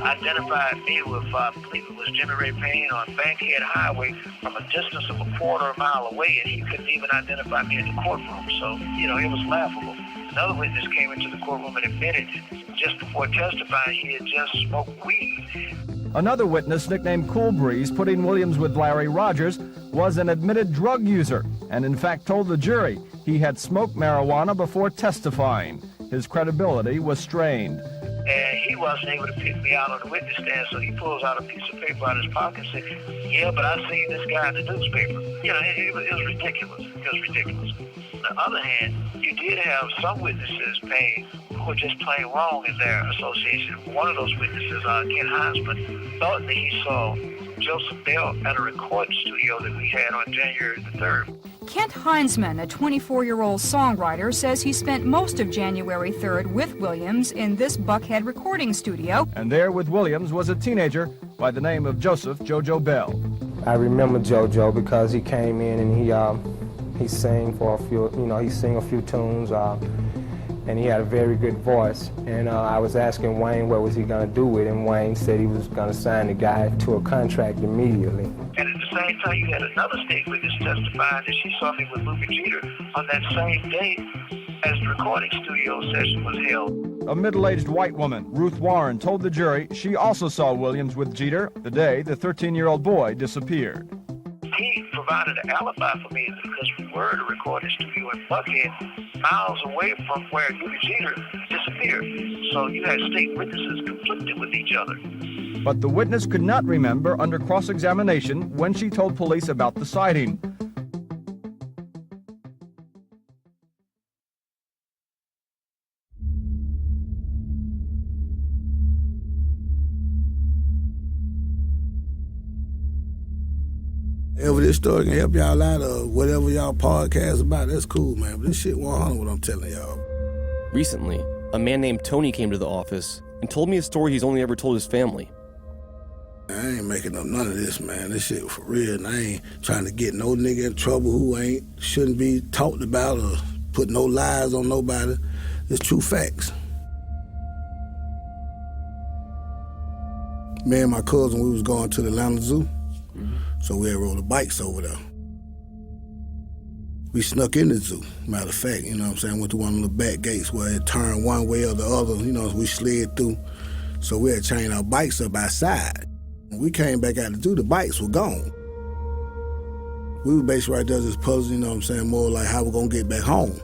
Identified me with, I believe it was Jimmy Ray Payne on Bankhead Highway from a distance of a quarter mile away, and he couldn't even identify me in the courtroom. So, it was laughable. Another witness came into the courtroom and admitted just before testifying he had just smoked weed. Another witness, nicknamed Cool Breeze, putting Williams with Larry Rogers, was an admitted drug user and in fact told the jury he had smoked marijuana before testifying. His credibility was strained. And he wasn't able to pick me out on the witness stand, so he pulls out a piece of paper out of his pocket and said, yeah, but I seen this guy in the newspaper. It was ridiculous. It was ridiculous. On the other hand, you did have some witnesses, Payne, who were just plain wrong in their association. One of those witnesses, Ken Heisman, thought that he saw Joseph Bell at a recording studio that we had on January the 3rd. Kent Heinzman, a 24-year-old songwriter, says he spent most of January 3rd with Williams in this Buckhead recording studio. And there with Williams was a teenager by the name of Joseph Jojo Bell. I remember Jojo because he came in and he sang for a few, he sang a few tunes, and he had a very good voice. And I was asking Wayne what was he going to do with him. Wayne said he was going to sign the guy to a contract immediately. And at the same time, you had another state witness testifying that she saw me with Luke Jeter on that same day as the recording studio session was held. A middle-aged white woman, Ruth Warren, told the jury she also saw Williams with Jeter the day the 13-year-old boy disappeared. He provided an alibi for me because we were at a recording studio in Buckhead, miles away from where Luke Jeter disappeared. So you had state witnesses conflicted with each other. But the witness could not remember under cross-examination when she told police about the sighting. If this story can help y'all out or whatever y'all podcast about, that's cool, man. But this shit 100 what I'm telling y'all. Recently, a man named Tony came to the office and told me a story he's only ever told his family. I ain't making up none of this, man. This shit for real, and I ain't trying to get no nigga in trouble who shouldn't be talked about or put no lies on nobody. It's true facts. Me and my cousin, we was going to the Atlanta Zoo, so we had rode the bikes over there. We snuck in the zoo, matter of fact, you know what I'm saying? Went to one of the back gates where it turned one way or the other, we slid through. So we had chained our bikes up outside. When we came back out to do, the bikes were gone. We were basically right there just puzzling, more like how we're gonna get back home.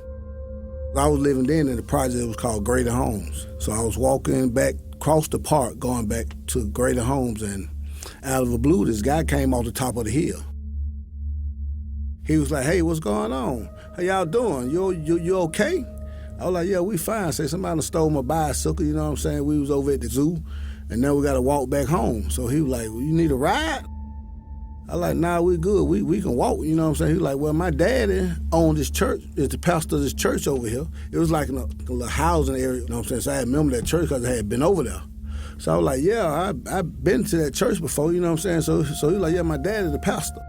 I was living then in the project that was called Greater Homes. So I was walking back across the park, going back to Greater Homes, and out of the blue, this guy came off the top of the hill. He was like, hey, what's going on? How y'all doing? You okay? I was like, yeah, we fine. Say somebody stole my bicycle, you know what I'm saying? We was over at the zoo, and now we got to walk back home. So he was like, well, you need a ride? I was like, nah, we good. We can walk, you know what I'm saying? He was like, well, my daddy owned this church, is the pastor of this church over here. It was like in a little housing area, you know what I'm saying? So I remember that church because I had been over there. So I was like, yeah, I've been to that church before, you know what I'm saying? So he was like, yeah, my daddy the pastor.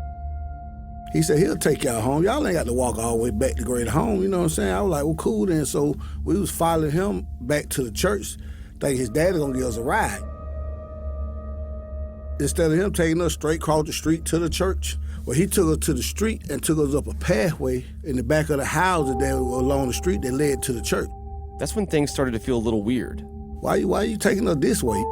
He said, he'll take y'all home. Y'all ain't got to walk all the way back to Greater Home, you know what I'm saying? I was like, well, cool then. So we was following him back to the church, thinking his daddy gonna give us a ride. Instead of him taking us straight across the street to the church, well, he took us to the street and took us up a pathway in the back of the houses that were along the street that led to the church. That's when things started to feel a little weird. Why are you taking us this way?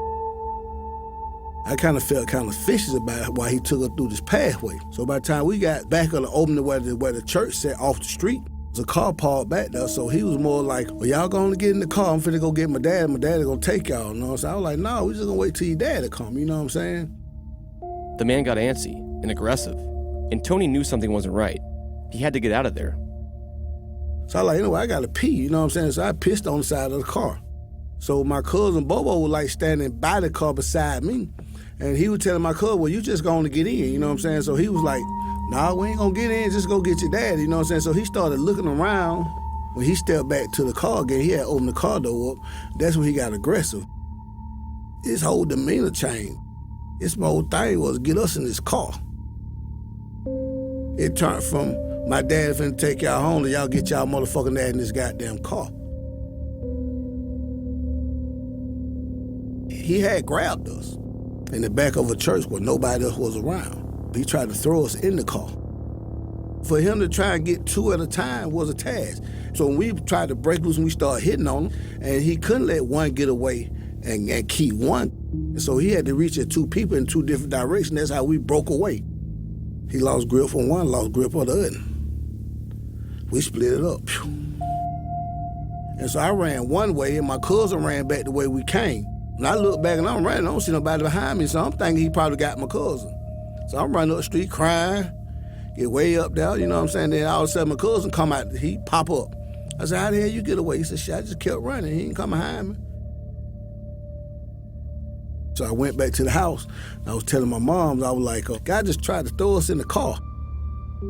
I kind of felt kind of suspicious about why he took us through this pathway. So by the time we got back on the opening where the church sat off the street, the car parked back there, so he was more like, well, y'all gonna get in the car, I'm finna go get my dad gonna take y'all, you know what I'm saying? I was like, no, we just gonna wait till your dad to come, you know what I'm saying? The man got antsy and aggressive, and Tony knew something wasn't right. He had to get out of there. So I was like, anyway, I gotta pee, you know what I'm saying? So I pissed on the side of the car. So my cousin Bobo was like standing by the car beside me, and he was telling my cousin, well, you just gonna get in, you know what I'm saying? So he was like, nah, we ain't gonna get in, just go get your dad, you know what I'm saying? So he started looking around. When he stepped back to the car again, he had opened the car door up. That's when he got aggressive. His whole demeanor changed. His whole thing was get us in this car. It turned from my dad finna take y'all home to y'all get y'all motherfucking dad in this goddamn car. He had grabbed us in the back of a church where nobody else was around. He tried to throw us in the car. For him to try and get two at a time was a task. So when we tried to break loose and we started hitting on him, and he couldn't let one get away and keep one. So he had to reach at two people in two different directions. That's how we broke away. He lost grip on one, lost grip on the other. We split it up. And so I ran one way, and my cousin ran back the way we came. And I look back and I'm running, I don't see nobody behind me, so I'm thinking he probably got my cousin. So I'm running up the street crying, get way up there, you know what I'm saying? Then all of a sudden my cousin come out, he pop up. I said, how the hell you get away? He said, shit, I just kept running, he didn't come behind me. So I went back to the house, and I was telling my mom, I was like, God just tried to throw us in the car,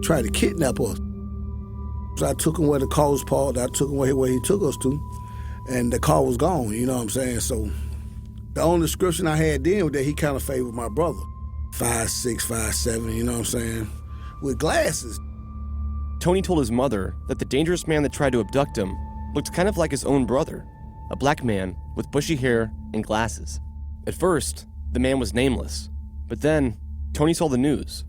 tried to kidnap us. So I took him where the car was parked, I took him where he took us to, and the car was gone, you know what I'm saying? So the only description I had then was that he kind of favored my brother. 5'6", 5'7", you know what I'm saying? With glasses. Tony told his mother that the dangerous man that tried to abduct him looked kind of like his own brother, a black man with bushy hair and glasses. At first, the man was nameless, but then Tony saw the news.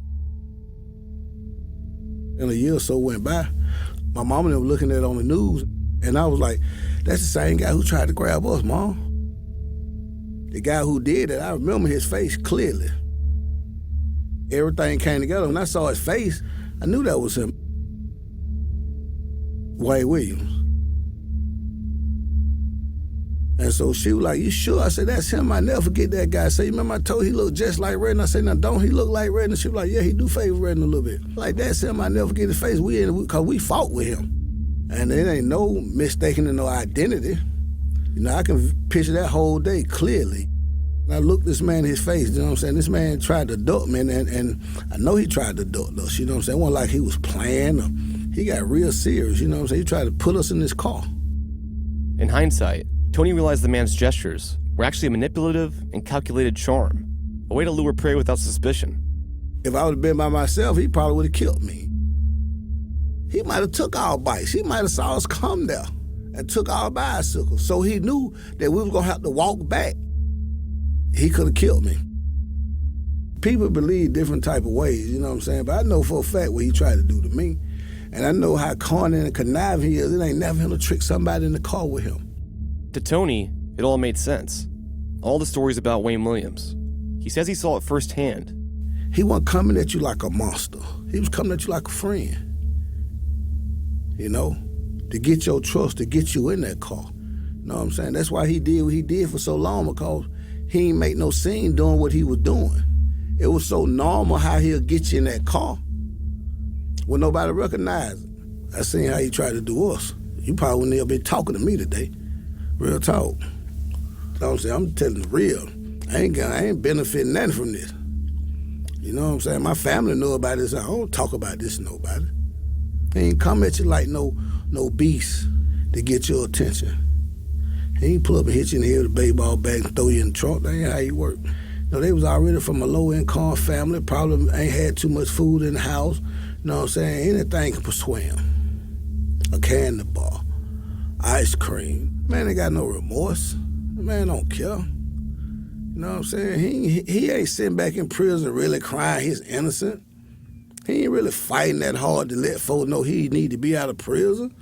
And a year or so went by. My mom and them were looking at it on the news, and I was like, that's the same guy who tried to grab us, Mom. The guy who did it, I remember his face clearly. Everything came together. When I saw his face, I knew that was him. Wayne Williams. And so she was like, you sure? I said, that's him. I never forget that guy. I said, you remember I told you he looked just like Redden? I said, now don't he look like Redden? She was like, yeah, he do favor Redden a little bit. Like, that's him. I never forget his face. Because we fought with him. And it ain't no mistaking no identity. You know, I can picture that whole day clearly. And I looked this man in his face, you know what I'm saying? This man tried to duck me, and I know he tried to duck us, you know what I'm saying? It wasn't like he was playing. Or, he got real serious, you know what I'm saying? He tried to put us in this car. In hindsight, Tony realized the man's gestures were actually a manipulative and calculated charm, a way to lure prey without suspicion. If I would have been by myself, he probably would have killed me. He might have took our bikes. He might have saw us come there and took our bicycles. So he knew that we were going to have to walk back. He could have killed me. People believe different type of ways, you know what I'm saying? But I know for a fact what he tried to do to me. And I know how cunning and conniving he is. It ain't never him to trick somebody in the car with him. To Tony, it all made sense. All the stories about Wayne Williams. He says he saw it firsthand. He wasn't coming at you like a monster. He was coming at you like a friend. You know? To get your trust, to get you in that car. You know what I'm saying? That's why he did what he did for so long, because he ain't make no scene doing what he was doing. It was so normal how he'll get you in that car when nobody recognized it. I seen how he tried to do us. You probably wouldn't have been talking to me today. Real talk. You know what I'm saying? I'm telling the real. I ain't benefiting nothing from this. You know what I'm saying? My family know about this. I don't talk about this to nobody. He ain't come at you like no beast to get your attention. He ain't pull up and hit you in the head with a baseball bat and throw you in the trunk. That ain't how he work. You know, they was already from a low-income family, probably ain't had too much food in the house. You know what I'm saying? Anything can persuade him. A candy bar, ice cream. Man ain't got no remorse. The man don't care. You You know what I'm saying? He ain't sitting back in prison really crying he's innocent. He ain't really fighting that hard to let folks know he need to be out of prison.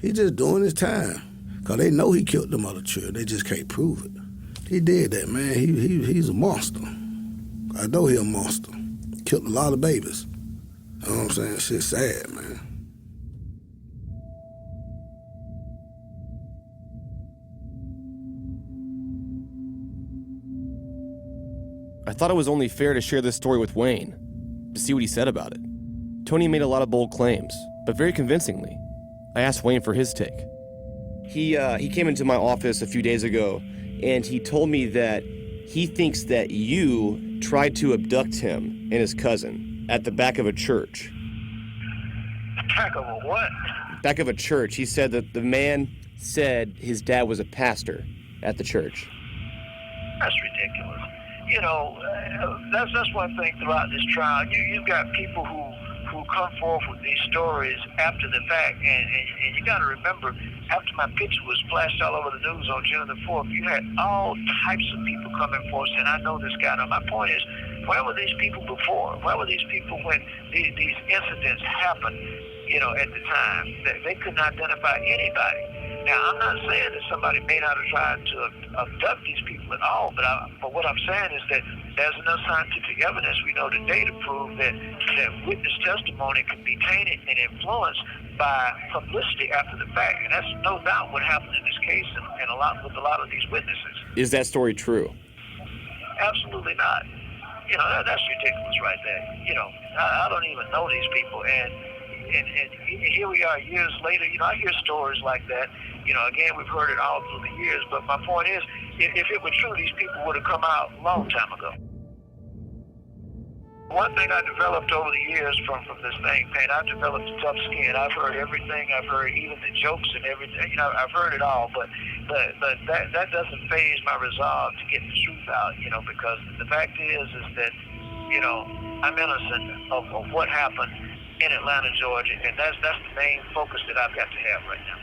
He just doing his time. Because they know he killed them other children. They just can't prove it. He did that, man. He's a monster. I know he a monster. Killed a lot of babies. You know what I'm saying? Shit's sad, man. I thought it was only fair to share this story with Wayne, to see what he said about it. Tony made a lot of bold claims, but very convincingly. I asked Wayne for his take. He came into my office a few days ago, and he told me that he thinks that you tried to abduct him and his cousin at the back of a church. Back of a what? Back of a church. He said that the man said his dad was a pastor at the church. That's ridiculous. You know, that's one thing throughout this trial. You've got people who come forth with these stories after the fact, and you got to remember, after my picture was flashed all over the news on June the 4th, you had all types of people coming forth saying, I know this guy. Now, my point is, where were these people before? Where were these people when these incidents happened, you know, at the time? They couldn't identify anybody. Now, I'm not saying that somebody may not have tried to abduct these people at all, but what I'm saying is that there's enough scientific evidence we know today to prove that witness testimony can be tainted and influenced by publicity after the fact. And that's no doubt what happened in this case and with a lot of these witnesses. Is that story true? Absolutely not. You know, that's ridiculous right there. You know, I don't even know these people. And here we are years later. You know, I hear stories like that. You know, again, we've heard it all through the years. But my point is, if it were true, these people would have come out a long time ago. One thing I developed over the years from this thing, man, I've developed a tough skin. I've heard everything. I've heard even the jokes and everything. You know, I've heard it all. But that doesn't faze my resolve to get the truth out. You know, because the fact is that, you know, I'm innocent of what happened in Atlanta, Georgia, and that's the main focus that I've got to have right now.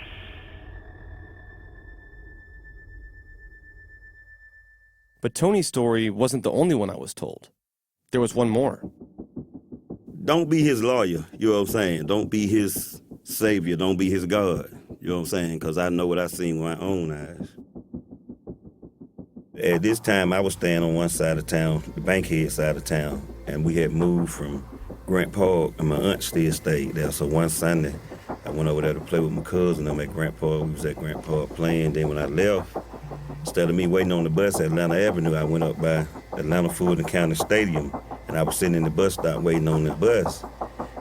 But Tony's story wasn't the only one I was told. There was one more. Don't be his lawyer, you know what I'm saying? Don't be his savior, don't be his God, you know what I'm saying? Because I know what I seen with my own eyes. At this time, I was staying on one side of town, the Bankhead side of town, and we had moved from Grant Park, and my aunt still stayed there. So one Sunday, I went over there to play with my cousin. I'm at Grant Park. We was at Grant Park playing. Then when I left, instead of me waiting on the bus at Atlanta Avenue, I went up by Atlanta Fulton County Stadium, and I was sitting in the bus stop waiting on the bus.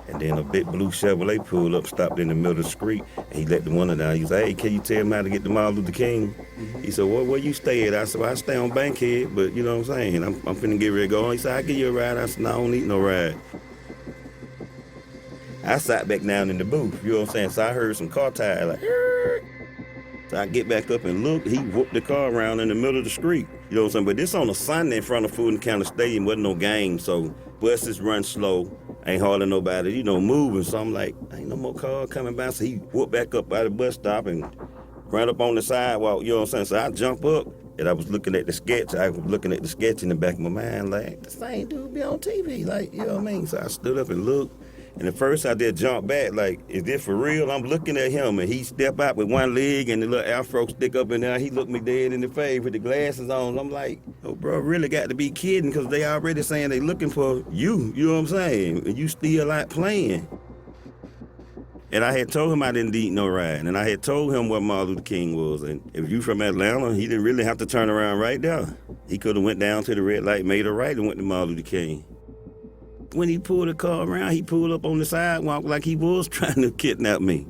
And then a big blue Chevrolet pulled up, stopped in the middle of the street, and he let the window down. He said, "Hey, can you tell me how to get to Martin Luther King?" He said, "Well, where you stay at?" I said, "Well, I stay on Bankhead, but you know what I'm saying? I'm finna get ready to go." He said, "I'll give you a ride." I said, "No, I don't need no ride." I sat back down in the booth, you know what I'm saying? So I heard some car tires like, "Err." So I get back up and look, he whooped the car around in the middle of the street. You know what I'm saying? But this on a Sunday in front of Fulton County Stadium, wasn't no game, so buses run slow, ain't hardly nobody, you know, moving. So I'm like, ain't no more car coming by. So he whooped back up by the bus stop and ran up on the sidewalk, you know what I'm saying? So I jump up and I was looking at the sketch. I was looking at the sketch in the back of my mind, like, the same dude be on TV, like, you know what I mean? So I stood up and looked. And at first I did jump back, like, is this for real? I'm looking at him, and he step out with one leg and the little afro stick up in there. He looked me dead in the face with the glasses on. I'm like, oh, bro, really got to be kidding, because they already saying they looking for you know what I'm saying? And you still like playing. And I had told him I didn't need no ride, and I had told him what Martin Luther King was. And if you from Atlanta, he didn't really have to turn around right there. He could have went down to the red light, made a right, and went to Martin Luther King. When he pulled the car around, he pulled up on the sidewalk like he was trying to kidnap me.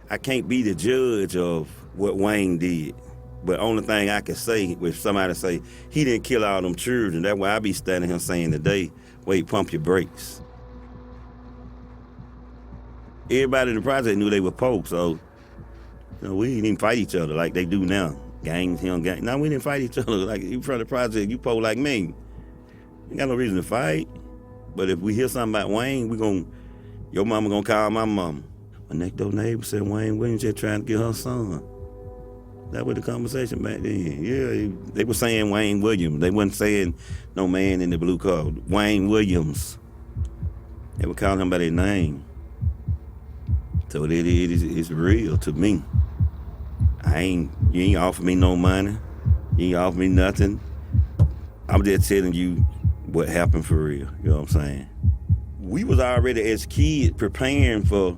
I can't be the judge of what Wayne did, but only thing I can say, if somebody say, he didn't kill all them children, that's why I be standing here saying today, wait, pump your brakes. Everybody in the project knew they were pope, so you know, we didn't even fight each other like they do now. Gangs, him, gang. No, we didn't fight each other. Like, you from the project, you po like me. Ain't got no reason to fight. But if we hear something about Wayne, your mama gonna call my mama. My next door neighbor said Wayne Williams just trying to get her son. That was the conversation back then. Yeah, they were saying Wayne Williams. They wasn't saying no man in the blue car. Wayne Williams. They were calling him by their name. So it's real to me. You ain't offer me no money. You ain't offer me nothing. I'm just telling you what happened for real. You know what I'm saying? We was already as kids preparing for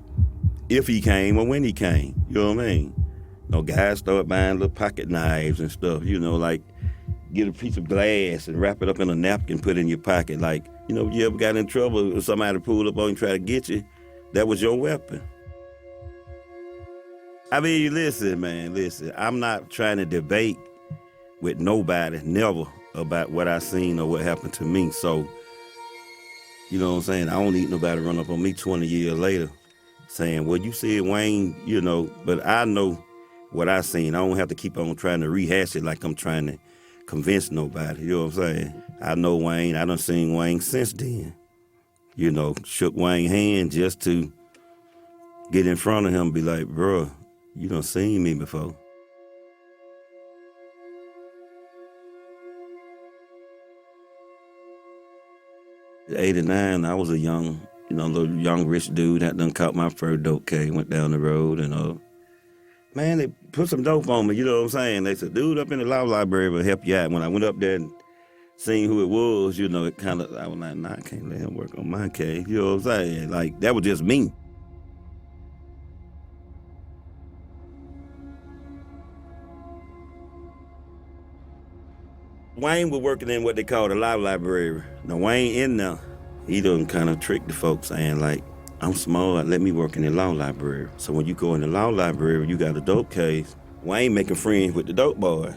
if he came or when he came. You know what I mean? Guys start buying little pocket knives and stuff, like get a piece of glass and wrap it up in a napkin, put it in your pocket. Like, you ever got in trouble or somebody pulled up on you and try to get you, that was your weapon. I mean, listen, man, I'm not trying to debate with nobody, never, about what I seen or what happened to me. So, you know what I'm saying? I don't need nobody run up on me 20 years later saying, well, you said Wayne, but I know what I seen. I don't have to keep on trying to rehash it like I'm trying to convince nobody. You know what I'm saying? I know Wayne. I done seen Wayne since then. Shook Wayne's hand just to get in front of him and be like, bro, you done seen me before. At 89, I was a young, little young rich dude that done caught my first dope case, went down the road and man, they put some dope on me, you know what I'm saying? They said, dude up in the law library will help you out. When I went up there and seen who it was, it kind of, I was like, nah, I can't let him work on my case, you know what I'm saying? Like, that was just me. Wayne was working in what they call the law library. Now, Wayne in there, he done kind of tricked the folks saying, like, I'm smart, let me work in the law library. So when you go in the law library, you got a dope case, Wayne making friends with the dope boys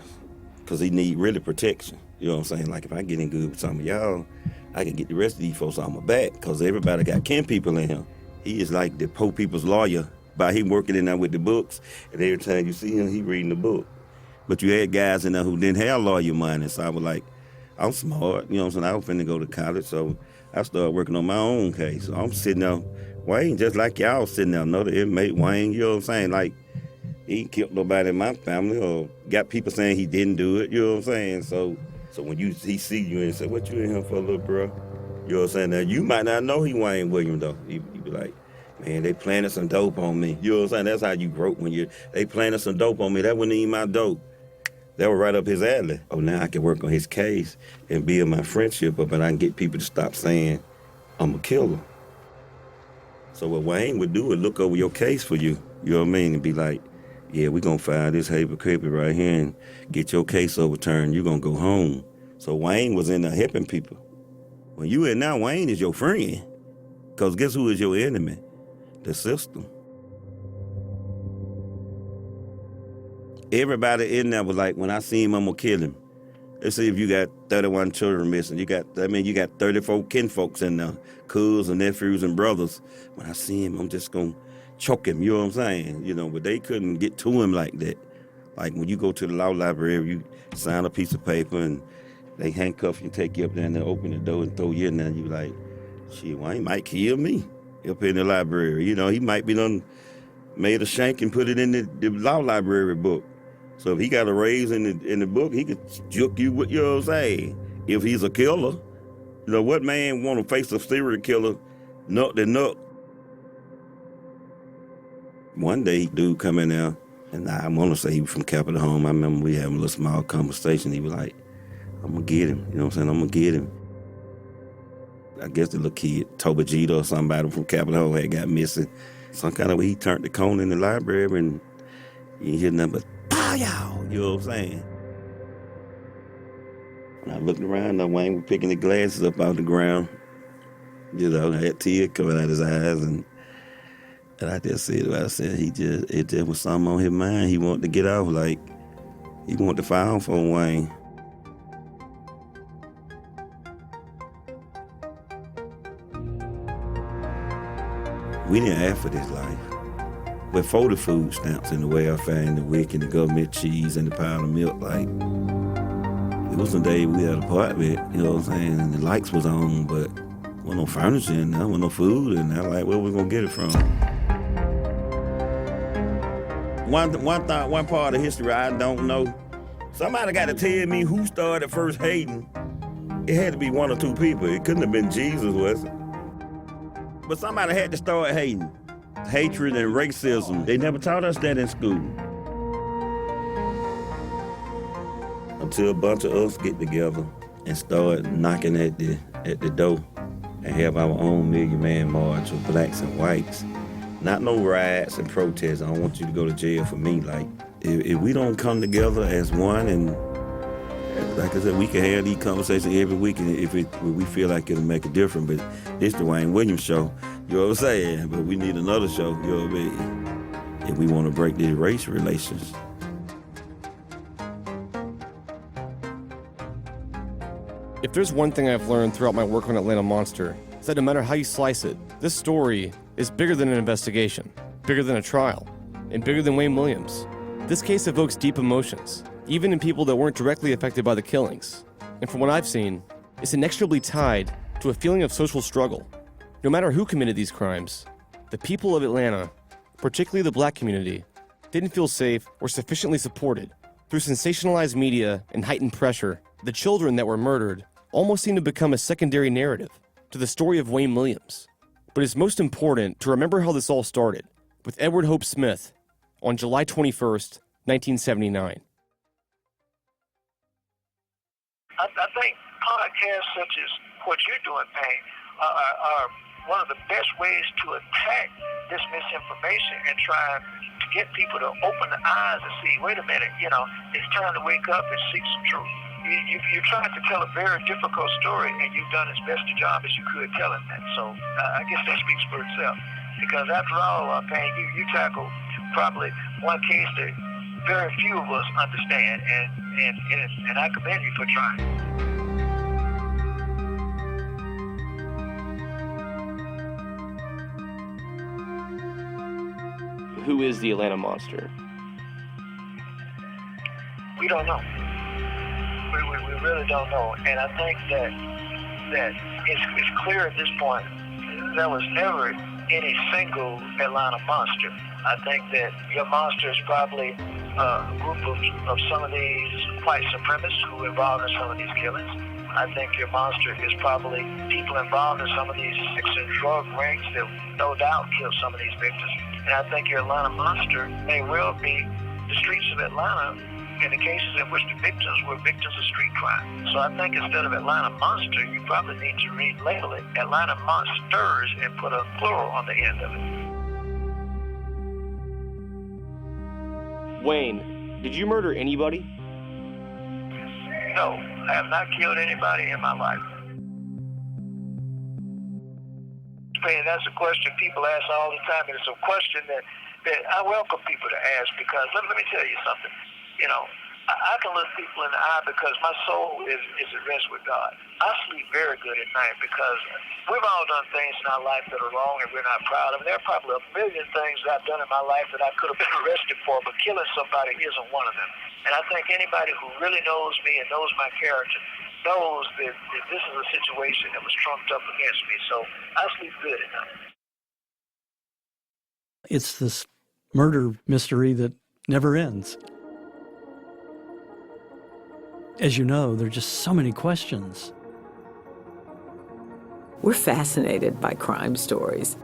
because he need really protection. You know what I'm saying? Like, if I get in good with some of y'all, I can get the rest of these folks on my back because everybody got kin people in him. He is like the poor people's lawyer by him working in there with the books, and every time you see him, he reading the book. But you had guys in there who didn't have lawyer money, so I was like, I'm smart, you know what I'm saying? I was finna go to college, so I started working on my own case. So I'm sitting there, Wayne, just like y'all sitting there, another inmate, Wayne, you know what I'm saying? Like, he ain't killed nobody in my family or got people saying he didn't do it, you know what I'm saying? So when he see you and say, what you in here for, little bro? You know what I'm saying? Now, you might not know he Wayne Williams, though. He be like, man, they planted some dope on me. You know what I'm saying? That's how you grow when they planted some dope on me. That wasn't even my dope. That was right up his alley. Oh, now I can work on his case and build my friendship up, and I can get people to stop saying I'm a killer. So what Wayne would do is look over your case for you, you know what I mean, and be like, yeah, we're going to file this hypocrite right here and get your case overturned. You're going to go home. So Wayne was in there helping people. When you in now, Wayne is your friend. Because guess who is your enemy? The system. Everybody in there was like, when I see him, I'm going to kill him. Let's see if you got 31 children missing. You got 34 kinfolks in there, cousins and nephews and brothers. When I see him, I'm just going to choke him, you know what I'm saying? But they couldn't get to him like that. Like when you go to the law library, you sign a piece of paper and they handcuff you, take you up there and they open the door and throw you in there and you like, shit, Wayne might kill me up in the library. He might be done made a shank and put it in the law library book. So if he got a raise in the book, he could juke you with, you know what I'm saying? If he's a killer, what man want to face a serial killer, nut to nut? One day, dude come in there, and I want to say he was from Capitol Home. I remember we having a little small conversation. He was like, I'm going to get him, you know what I'm saying? I'm going to get him. I guess the little kid, Toba Jeter or somebody from Capitol Home had got missing. Some kind of way he turned the corner in the library and you ain't hear nothing but pow-yow, you know what I'm saying? When I looked around, Wayne was picking the glasses up out the ground. I had tears coming out his eyes and I just said what I said. It just was something on his mind. He wanted to get off, like, he wanted to file for Wayne. We didn't ask for this life. But for the food stamps and the welfare and the WIC and the government cheese and the pound of milk, like, it was some day we had an apartment, you know what I'm saying, and the lights was on, but there wasn't no furniture in there, there wasn't no food in there. Like, where we gonna get it from? One part of history I don't know. Somebody got to tell me who started first hating. It had to be one or two people. It couldn't have been Jesus, was it? But somebody had to start hating. Hatred and racism. They never taught us that in school. Until a bunch of us get together and start knocking at the door and have our own Million Man March of blacks and whites. Not no riots and protests. I don't want you to go to jail for me. Like, if we don't come together as one, and like I said, we can have these conversations every week, and if we feel like it'll make a difference. But this the Wayne Williams show, you know what I'm saying? But we need another show, you know what I mean? If we want to break these race relations. If there's one thing I've learned throughout my work on Atlanta Monster, it's that no matter how you slice it, this story is bigger than an investigation, bigger than a trial, and bigger than Wayne Williams. This case evokes deep emotions, even in people that weren't directly affected by the killings. And from what I've seen, it's inextricably tied to a feeling of social struggle. No matter who committed these crimes, the people of Atlanta, particularly the black community, didn't feel safe or sufficiently supported. Through sensationalized media and heightened pressure, the children that were murdered almost seemed to become a secondary narrative to the story of Wayne Williams. But it's most important to remember how this all started, with Edward Hope Smith on July 21st, 1979. I think podcasts such as what you're doing, Payne, are one of the best ways to attack this misinformation and try to get people to open their eyes and see, wait a minute, it's time to wake up and seek some truth. You're trying to tell a very difficult story, and you've done as best a job as you could telling that. So I guess that speaks for itself. Because after all, Payne, you tackle probably one case that very few of us understand, and I commend you for trying. Who is the Atlanta Monster? We don't know. We really don't know. And I think that it's clear at this point there was never any single Atlanta monster. I think that your monster is probably a group of some of these white supremacists who were involved in some of these killings. I think your monster is probably people involved in some of these sex and drug rings that no doubt killed some of these victims. And I think your Atlanta monster may well be the streets of Atlanta in the cases in which the victims were victims of street crime. So I think instead of Atlanta Monster, you probably need to relabel it Atlanta Monsters and put a plural on the end of it. Wayne, did you murder anybody? No, I have not killed anybody in my life. And that's a question people ask all the time, and it's a question that I welcome people to ask, because let me tell you something. I can look people in the eye because my soul is at rest with God. I sleep very good at night because we've all done things in our life that are wrong and we're not proud of. There are probably a million things that I've done in my life that I could have been arrested for, but killing somebody isn't one of them. And I think anybody who really knows me and knows my character knows that this is a situation that was trumped up against me. So I sleep good at night. It's this murder mystery that never ends. As you know, there are just so many questions. We're fascinated by crime stories.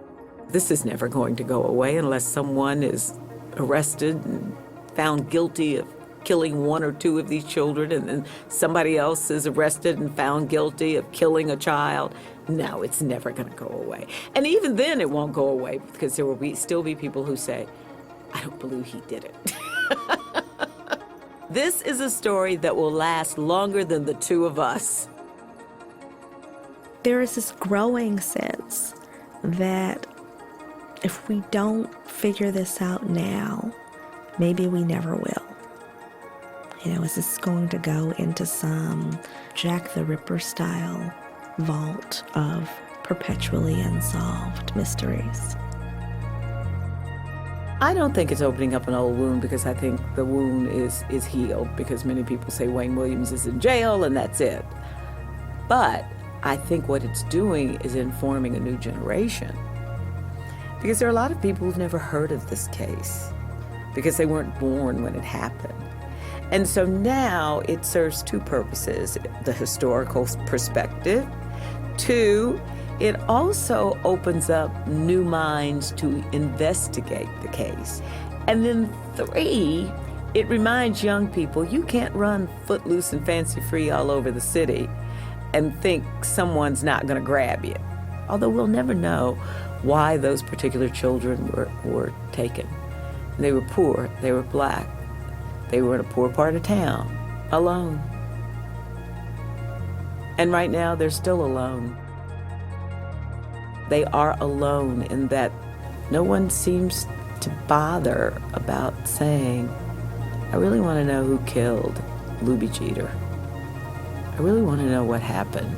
This is never going to go away unless someone is arrested and found guilty of killing one or two of these children, and then somebody else is arrested and found guilty of killing a child. No, it's never going to go away. And even then it won't go away, because there will still be people who say, I don't believe he did it. This is a story that will last longer than the two of us. There is this growing sense that if we don't figure this out now, maybe we never will. Is this going to go into some Jack the Ripper style vault of perpetually unsolved mysteries? I don't think it's opening up an old wound, because I think the wound is healed, because many people say Wayne Williams is in jail and that's it. But I think what it's doing is informing a new generation, because there are a lot of people who've never heard of this case. because they weren't born when it happened. And so now it serves two purposes: the historical perspective. Two, it also opens up new minds to investigate the case. And then three, it reminds young people you can't run footloose and fancy-free all over the city and think someone's not going to grab you. Although we'll never know why those particular children were taken. They were poor, they were black, they were in a poor part of town, alone. And right now, they're still alone. They are alone in that no one seems to bother about saying, I really want to know who killed Luby Jeter. I really want to know what happened.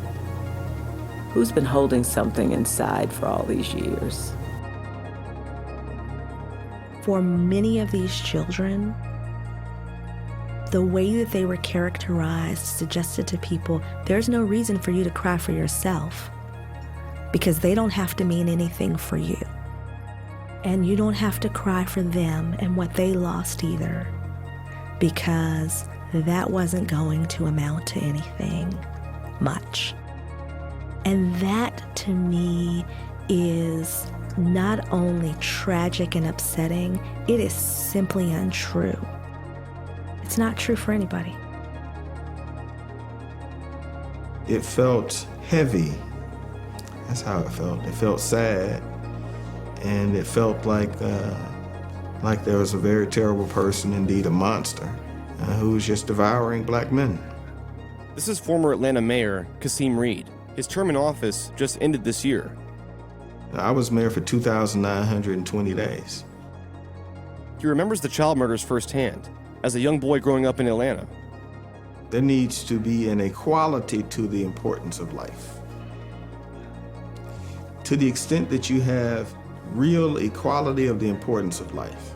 Who's been holding something inside for all these years? For many of these children, the way that they were characterized suggested to people, there's no reason for you to cry for yourself because they don't have to mean anything for you. And you don't have to cry for them and what they lost either, because that wasn't going to amount to anything much. And that, to me, is not only tragic and upsetting, it is simply untrue. It's not true for anybody. It felt heavy. That's how it felt. It felt sad. And it felt like there was a very terrible person, indeed a monster, who was just devouring black men. This is former Atlanta Mayor Kasim Reed. His term in office just ended this year. I was mayor for 2,920 days. He remembers the child murders firsthand, as a young boy growing up in Atlanta. There needs to be an equality to the importance of life. To the extent that you have real equality of the importance of life,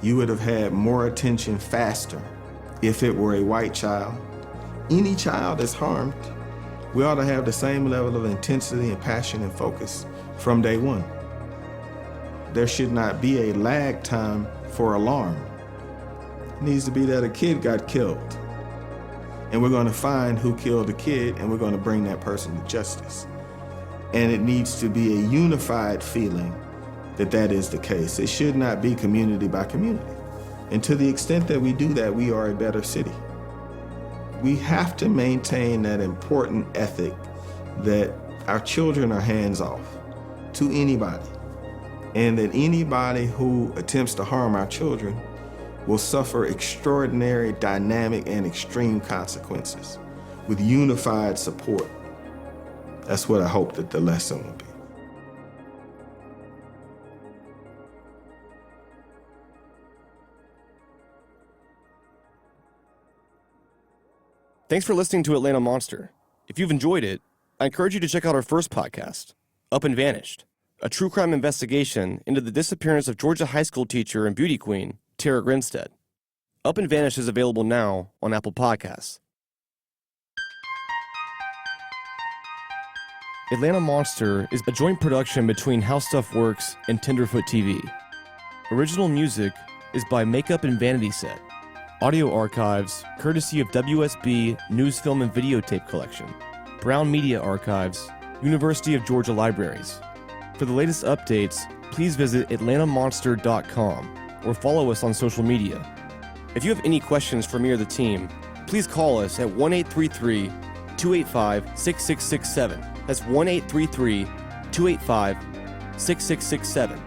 you would have had more attention faster if it were a white child. Any child that's harmed, we ought to have the same level of intensity and passion and focus from day one. There should not be a lag time for alarm. It needs to be that a kid got killed, and we're going to find who killed the kid, and we're going to bring that person to justice. And it needs to be a unified feeling that that is the case. It should not be community by community. And to the extent that we do that, we are a better city. We have to maintain that important ethic that our children are hands off to anybody, and that anybody who attempts to harm our children will suffer extraordinary, dynamic, and extreme consequences with unified support. That's what I hope that the lesson will be. Thanks for listening to Atlanta Monster. If you've enjoyed it, I encourage you to check out our first podcast, Up and Vanished, a true crime investigation into the disappearance of Georgia high school teacher and beauty queen, Tara Grinstead. Up and Vanished is available now on Apple Podcasts. Atlanta Monster is a joint production between How Stuff Works and Tenderfoot TV. Original music is by Makeup and Vanity Set. Audio archives, courtesy of WSB News, Film, and Videotape Collection. Brown Media Archives, University of Georgia Libraries. For the latest updates, please visit atlantamonster.com or follow us on social media. If you have any questions for me or the team, please call us at 1-833-285-6667. That's 1-833-285-6667.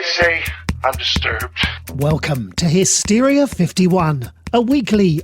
Say, I'm disturbed. Welcome to Hysteria 51, a weekly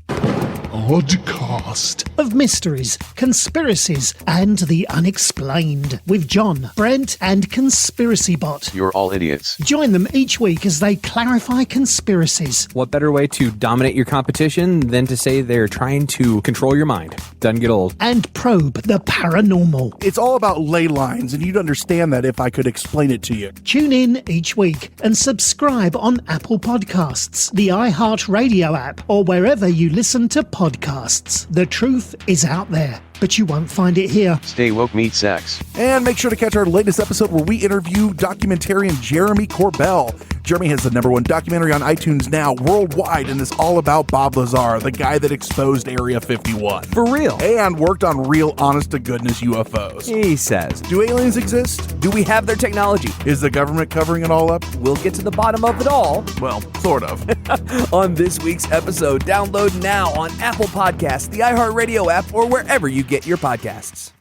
podcast of mysteries, conspiracies, and the unexplained with John, Brent, and Conspiracy Bot. You're all idiots. Join them each week as they clarify conspiracies. What better way to dominate your competition than to say they're trying to control your mind? Doesn't get old. And probe the paranormal. It's all about ley lines, and you'd understand that if I could explain it to you. Tune in each week and subscribe on Apple Podcasts, the iHeartRadio app, or wherever you listen to podcasts. The truth is out there, but you won't find it here. Stay woke, meet sex. And make sure to catch our latest episode where we interview documentarian Jeremy Corbell. Jeremy has the #1 documentary on iTunes now worldwide, and is all about Bob Lazar, the guy that exposed Area 51. For real. And worked on real honest-to-goodness UFOs. He says. Do aliens exist? Do we have their technology? Is the government covering it all up? We'll get to the bottom of it all. Well, sort of. On this week's episode, download now on Apple Podcasts, the iHeartRadio app, or wherever you get your podcasts.